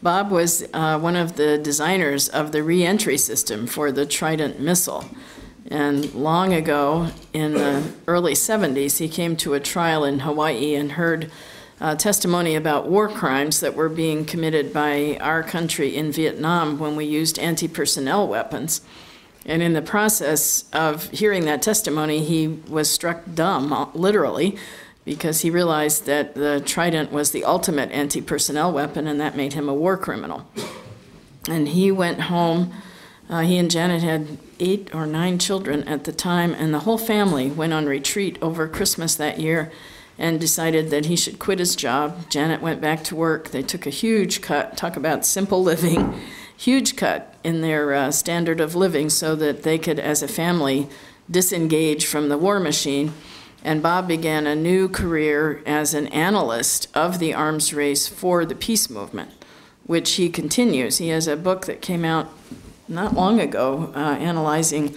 Bob was one of the designers of the re-entry system for the Trident missile. And long ago, in the early 70s, he came to a trial in Hawaii and heard testimony about war crimes that were being committed by our country in Vietnam when we used anti-personnel weapons. And in the process of hearing that testimony, he was struck dumb, literally, because he realized that the Trident was the ultimate anti-personnel weapon, and that made him a war criminal. And he went home. He and Janet had 8 or 9 children at the time, and the whole family went on retreat over Christmas that year and decided that he should quit his job. Janet went back to work. They took a huge cut, talk about simple living, huge cut in their standard of living so that they could, as a family, disengage from the war machine. And Bob began a new career as an analyst of the arms race for the peace movement, which he continues. He has a book that came out not long ago analyzing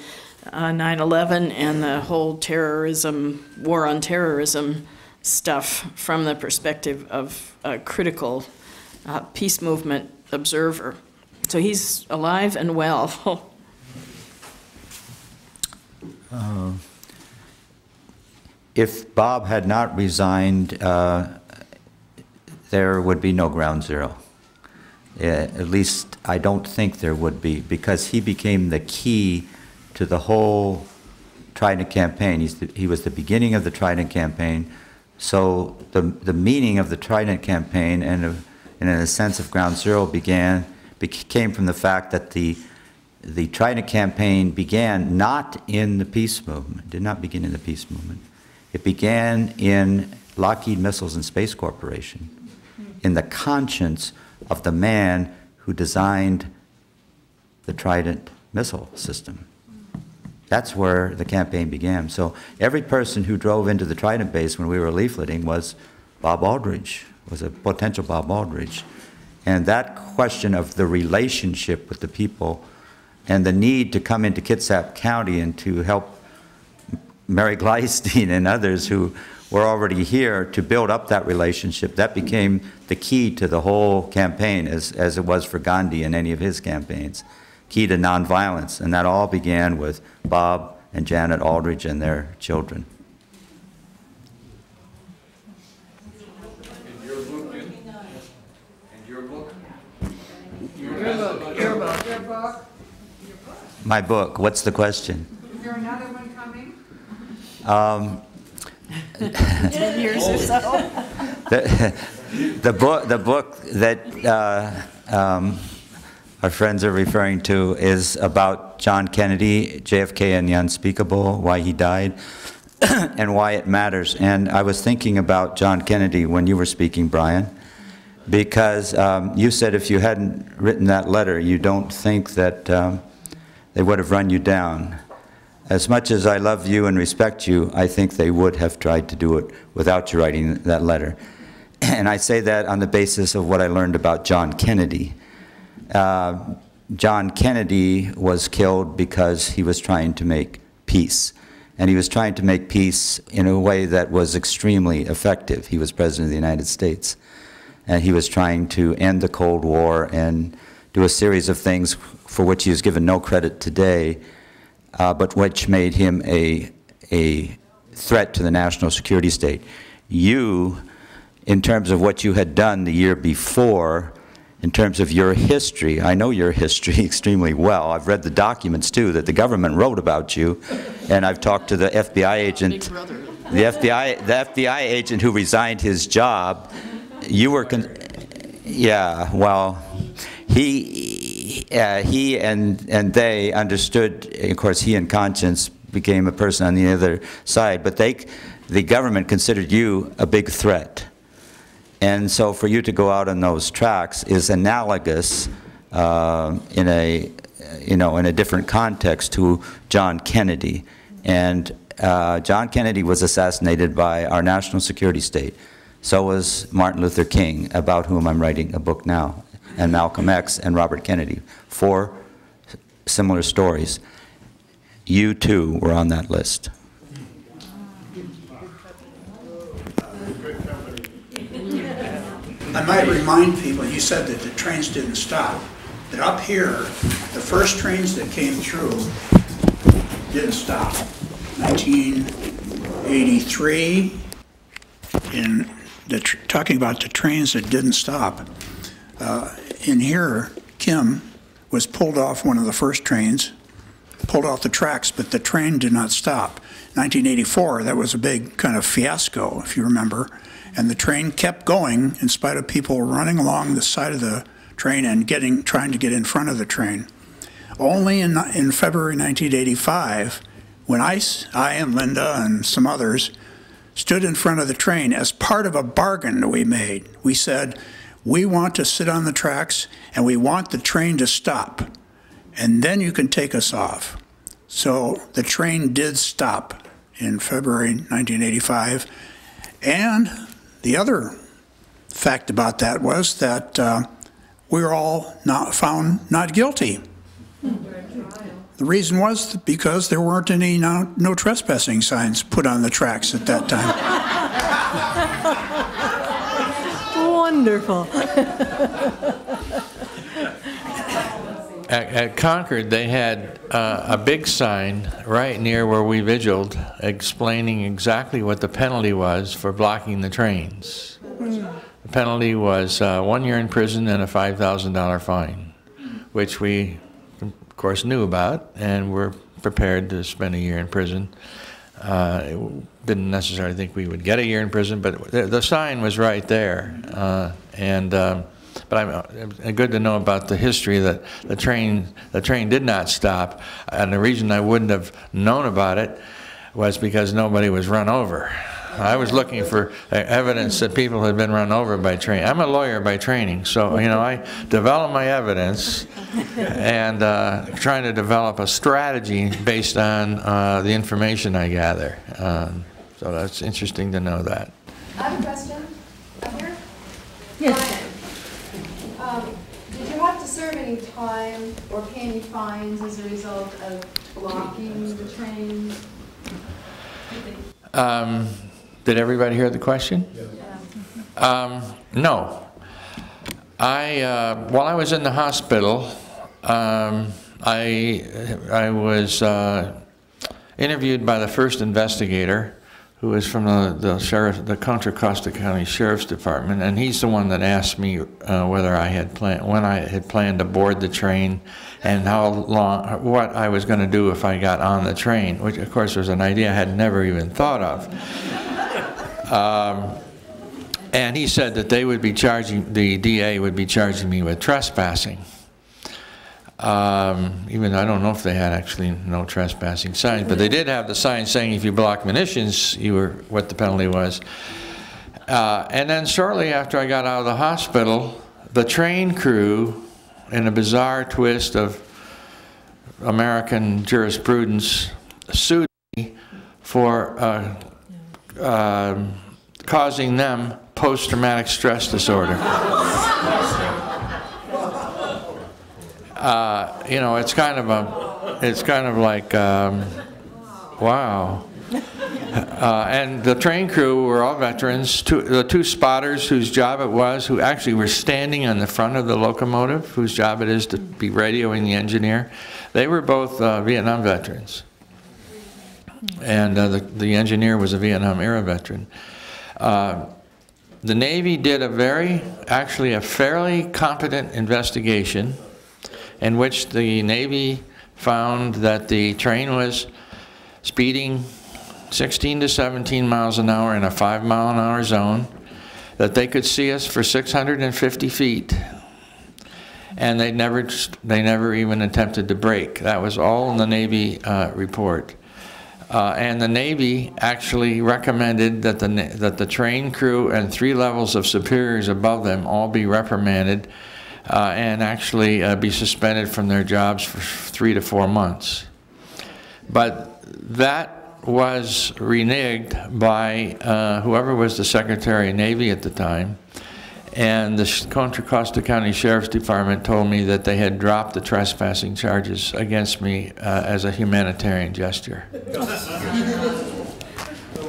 9/11 and the whole terrorism, war on terrorism stuff from the perspective of a critical peace movement observer. So he's alive and well. If Bob had not resigned, there would be no Ground Zero. At least I don't think there would be, because he became the key to the whole Trident Campaign. He was the beginning of the Trident Campaign. So the meaning of the Trident Campaign and in a sense of Ground Zero came from the fact that the Trident Campaign began not in the peace movement, did not begin in the peace movement. It began in Lockheed Missiles and Space Corporation, in the conscience of the man who designed the Trident missile system. That's where the campaign began. So every person who drove into the Trident base when we were leafleting was Bob Aldridge, was a potential Bob Aldridge. And that question of the relationship with the people and the need to come into Kitsap County and to help Mary Gleistine and others who were already here to build up that relationship, that became the key to the whole campaign, as it was for Gandhi in any of his campaigns. Key to nonviolence, and that all began with Bob and Janet Aldridge and their children. And your book, Jim? And your book? Your book. My book, what's the question? Is there another one coming? 10 years or so. The book that our friends are referring to is about John Kennedy, JFK and the unspeakable, why he died, and why it matters. And I was thinking about John Kennedy when you were speaking, Brian, because you said if you hadn't written that letter, you don't think that they would have run you down. As much as I love you and respect you, I think they would have tried to do it without you writing that letter. And I say that on the basis of what I learned about John Kennedy. John Kennedy was killed because he was trying to make peace. And he was trying to make peace in a way that was extremely effective. He was President of the United States. And he was trying to end the Cold War and do a series of things for which he is given no credit today, but which made him a threat to the national security state. You, in terms of what you had done the year before, in terms of your history, I know your history extremely well. I've read the documents too that the government wrote about you, and I've talked to the FBI agent, the FBI agent who resigned his job. You were, yeah, well, he and they understood. Of course, he and Conscience became a person on the other side, but the government considered you a big threat. And so for you to go out on those tracks is analogous in a different context to John Kennedy. And John Kennedy was assassinated by our national security state. So was Martin Luther King, about whom I'm writing a book now, and Malcolm X and Robert Kennedy. 4 similar stories. You too were on that list. I might remind people, you said that the trains didn't stop, that up here, the first trains that came through didn't stop. 1983, talking about the trains that didn't stop. In here, Kim was pulled off one of the first trains, pulled off the tracks, but the train did not stop. 1984, that was a big kind of fiasco, if you remember. And the train kept going in spite of people running along the side of the train and trying to get in front of the train. Only in February 1985, when I and Linda and some others stood in front of the train as part of a bargain that we made. We said, we want to sit on the tracks and we want the train to stop, and then you can take us off. So the train did stop in February 1985. And the other fact about that was that we were all found not guilty. The reason was because there weren't any no trespassing signs put on the tracks at that time. Wonderful. At Concord, they had a big sign right near where we vigiled explaining exactly what the penalty was for blocking the trains. The penalty was 1 year in prison and a $5,000 fine, which we, of course, knew about and were prepared to spend a year in prison. Didn't necessarily think we would get a year in prison, but the sign was right there. But good to know about the history that the train did not stop, and the reason I wouldn't have known about it was because nobody was run over. I was looking for evidence that people had been run over by train. I'm a lawyer by training, so I develop my evidence and trying to develop a strategy based on the information I gather. So that's interesting to know that. I have a question. Up here? Yes. Did you have to serve any time or pay any fines as a result of blocking the train? Did everybody hear the question? Yeah. No. While I was in the hospital, I was interviewed by the first investigator, who was from the Contra Costa County Sheriff's Department, and he's the one that asked me when I had planned to board the train, and what I was going to do if I got on the train, which of course was an idea I had never even thought of. And he said that they would be the DA would be charging me with trespassing. Even I don't know if they had actually no trespassing signs, but they did have the sign saying if you block munitions, what the penalty was. And then shortly after I got out of the hospital, the train crew, in a bizarre twist of American jurisprudence, sued me for causing them post-traumatic stress disorder. It's kind of like, wow. And the train crew were all veterans. The two spotters whose job it was, who actually were standing on the front of the locomotive, whose job it is to be radioing the engineer, they were both Vietnam veterans. And the engineer was a Vietnam-era veteran. The Navy did actually a fairly competent investigation in which the Navy found that the train was speeding 16 to 17 miles an hour in a 5-mile-an-hour zone, that they could see us for 650 feet, and they never even attempted to brake. That was all in the Navy report. And the Navy actually recommended that the train crew and 3 levels of superiors above them all be reprimanded and actually be suspended from their jobs for 3 to 4 months. But that was reneged by whoever was the Secretary of Navy at the time, and the Contra Costa County Sheriff's Department told me that they had dropped the trespassing charges against me as a humanitarian gesture. So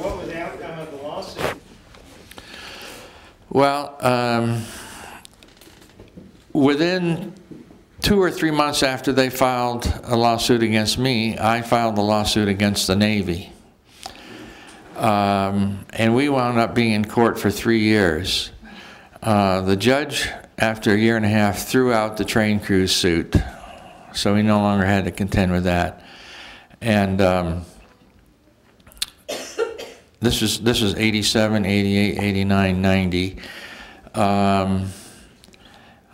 what was the outcome of the lawsuit? Well, within 2 or 3 months after they filed a lawsuit against me, I filed a lawsuit against the Navy. And we wound up being in court for 3 years. The judge, after a year and a half, threw out the train crew's suit, so we no longer had to contend with that. And this was 87, 88, 89, 90.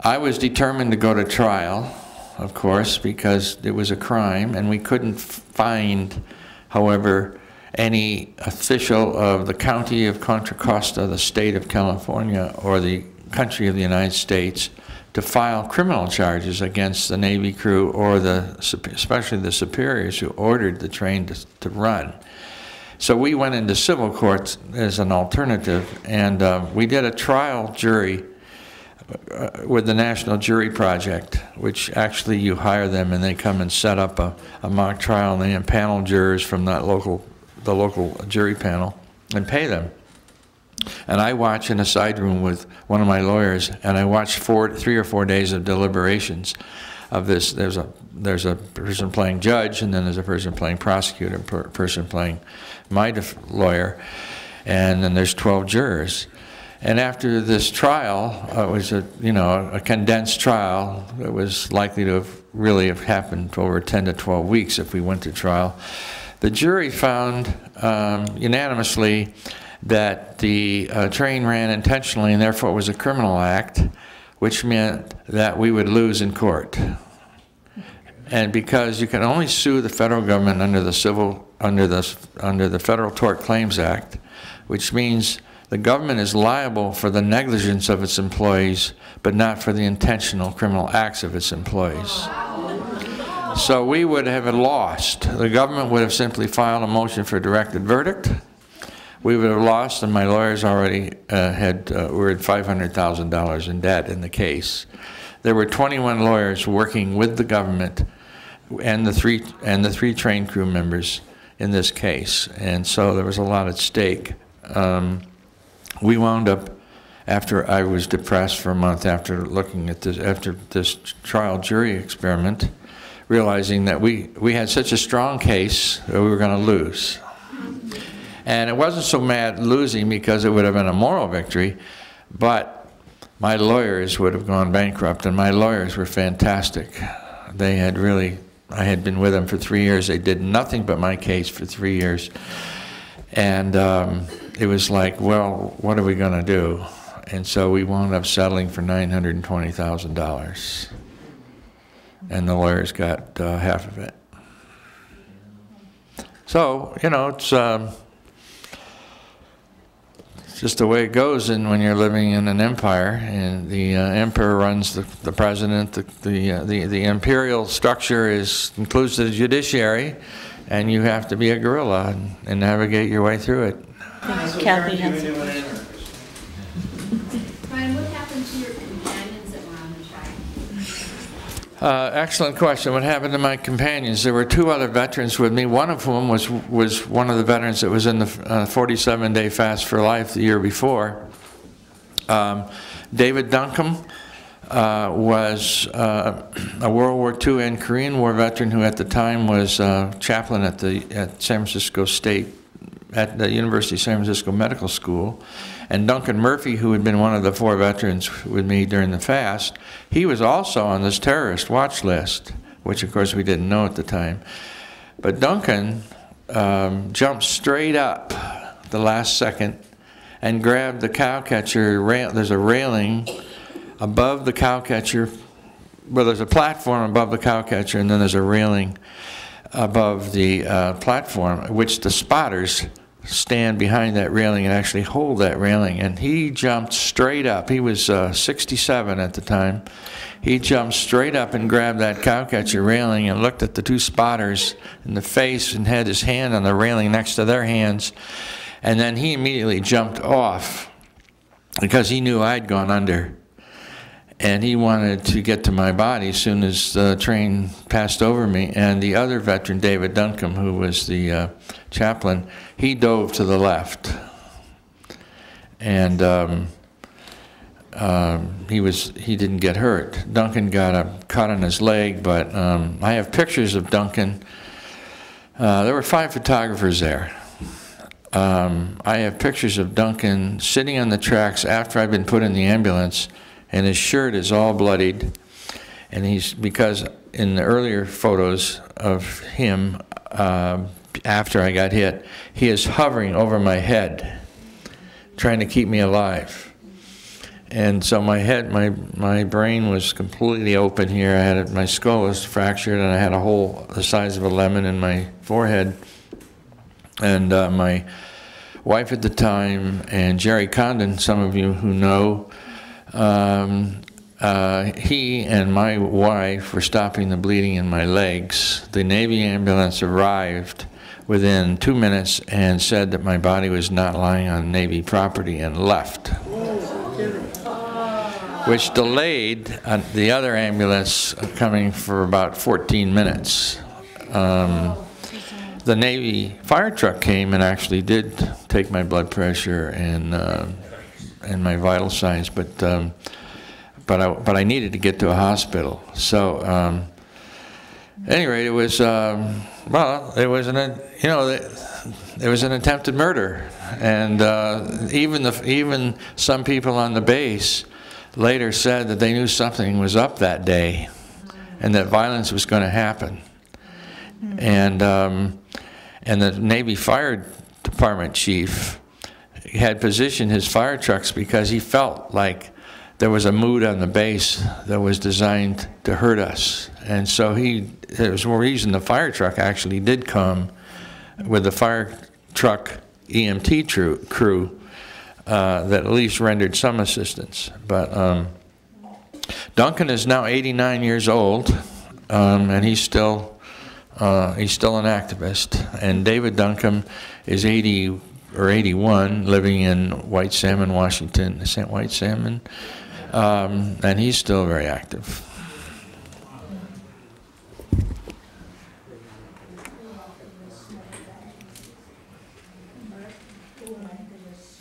I was determined to go to trial, of course, because it was a crime, and we couldn't find, however, any official of the county of Contra Costa, the state of California, or the country of the United States to file criminal charges against the Navy crew or especially the superiors who ordered the train to run. So we went into civil courts as an alternative, and we did a trial jury with the National Jury Project, which actually you hire them and they come and set up a mock trial, and they impanel jurors from the local jury panel and pay them. And I watch in a side room with one of my lawyers, and I watched 3 or 4 days of deliberations of this. There's a person playing judge, and then there's a person playing prosecutor, a person playing my lawyer, and then there's 12 jurors. And after this trial, it was a condensed trial. It was likely to have happened over 10 to 12 weeks if we went to trial. The jury found unanimously that the train ran intentionally, and therefore it was a criminal act, which meant that we would lose in court. And because you can only sue the federal government under the Federal Tort Claims Act, which means the government is liable for the negligence of its employees, but not for the intentional criminal acts of its employees. So we would have lost. The government would have simply filed a motion for directed verdict. We would have lost, and my lawyers already were at $500,000 in debt in the case. There were 21 lawyers working with the government and the three train crew members in this case, and so there was a lot at stake. We wound up, after I was depressed for a month after looking at this trial jury experiment, realizing that we had such a strong case that we were going to lose. And it wasn't so mad losing because it would have been a moral victory, but my lawyers would have gone bankrupt, and my lawyers were fantastic. They had really, I had been with them for 3 years. They did nothing but my case for 3 years. And it was like, well, what are we going to do? And so we wound up settling for $920,000. And the lawyers got half of it. So, it's just the way it goes when you're living in an empire, and the emperor runs the president. The imperial structure includes the judiciary, and you have to be a guerrilla and navigate your way through it. Kathy has Brian, what happened to your companions that were on the train? Excellent question. What happened to my companions? There were 2 other veterans with me. One of whom was one of the veterans that was in the 47-day fast for life the year before. David Duncombe was a World War II and Korean War veteran who at the time was chaplain at San Francisco State, at the University of San Francisco Medical School. And Duncan Murphy, who had been one of the 4 veterans with me during the fast, he was also on this terrorist watch list, which of course we didn't know at the time. But Duncan jumped straight up the last second and grabbed the cowcatcher rail. There's a railing above the cowcatcher. Well, there's a platform above the cowcatcher, and then there's a railing above the platform, which the spotters stand behind that railing and actually hold that railing. And he jumped straight up. He was 67 at the time. He jumped straight up and grabbed that cowcatcher railing and looked at the 2 spotters in the face and had his hand on the railing next to their hands. And then he immediately jumped off because he knew I'd gone under. And he wanted to get to my body as soon as the train passed over me. And the other veteran, David Duncombe, who was the chaplain, he dove to the left. And he didn't get hurt. Duncan got a cut on his leg, but I have pictures of Duncan. There were 5 photographers there. I have pictures of Duncan sitting on the tracks after I'd been put in the ambulance, and his shirt is all bloodied. And because in the earlier photos of him after I got hit, he is hovering over my head, trying to keep me alive. And so my head, my brain was completely open here. I had my skull was fractured, and I had a hole the size of a lemon in my forehead. And my wife at the time, and Jerry Condon, some of you who know, he and my wife were stopping the bleeding in my legs. The Navy ambulance arrived within 2 minutes and said that my body was not lying on Navy property and left, which delayed the other ambulance coming for about 14 minutes. The Navy fire truck came and actually did take my blood pressure and my vital signs, but I needed to get to a hospital. So anyway, it was well, it was it was an attempted murder, and even some people on the base later said that they knew something was up that day, and that violence was going to happen. And the Navy Fire Department chief had positioned his fire trucks because he felt like there was a mood on the base that was designed to hurt us. And so there was one reason the fire truck actually did come with the fire truck EMT crew that at least rendered some assistance. But Duncan is now 89 years old, and he's still an activist, and David Duncombe is 80 or 81, living in White Salmon, Washington, St. White Salmon, and he's still very active.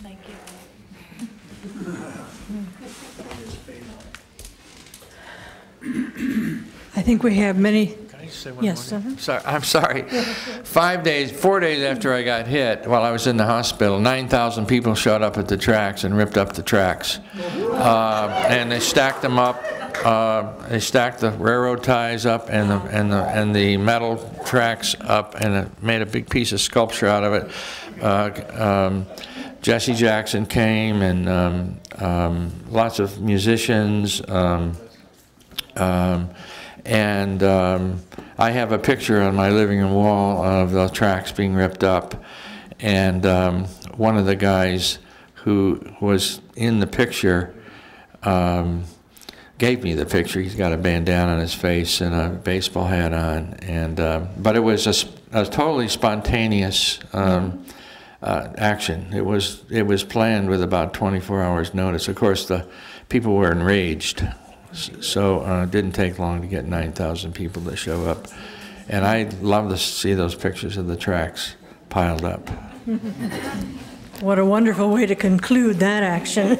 Thank you. I think we have many. Yes. Sorry, I'm sorry. 4 days after I got hit, while I was in the hospital, 9,000 people showed up at the tracks and ripped up the tracks. And they stacked them up. They stacked the railroad ties up and the metal tracks up, and made a big piece of sculpture out of it. Jesse Jackson came, and lots of musicians. I have a picture on my living room wall of the tracks being ripped up, and one of the guys who was in the picture gave me the picture. He's got a bandana on his face and a baseball hat on, and but it was a totally spontaneous action. It was planned with about 24 hours notice. Of course, the people were enraged. So it didn't take long to get 9,000 people to show up. And I'd love to see those pictures of the tracks piled up. What a wonderful way to conclude that action.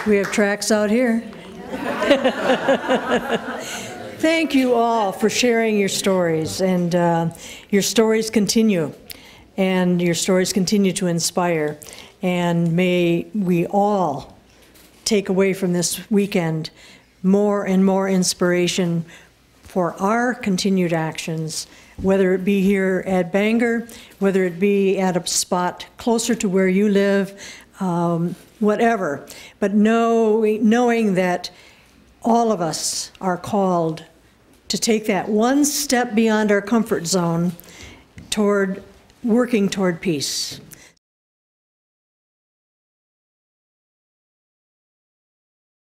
We have tracks out here. Thank you all for sharing your stories, and your stories continue, and your stories continue to inspire, and may we all take away from this weekend more and more inspiration for our continued actions, whether it be here at Bangor, whether it be at a spot closer to where you live, whatever, but knowing that all of us are called to take that one step beyond our comfort zone toward working toward peace.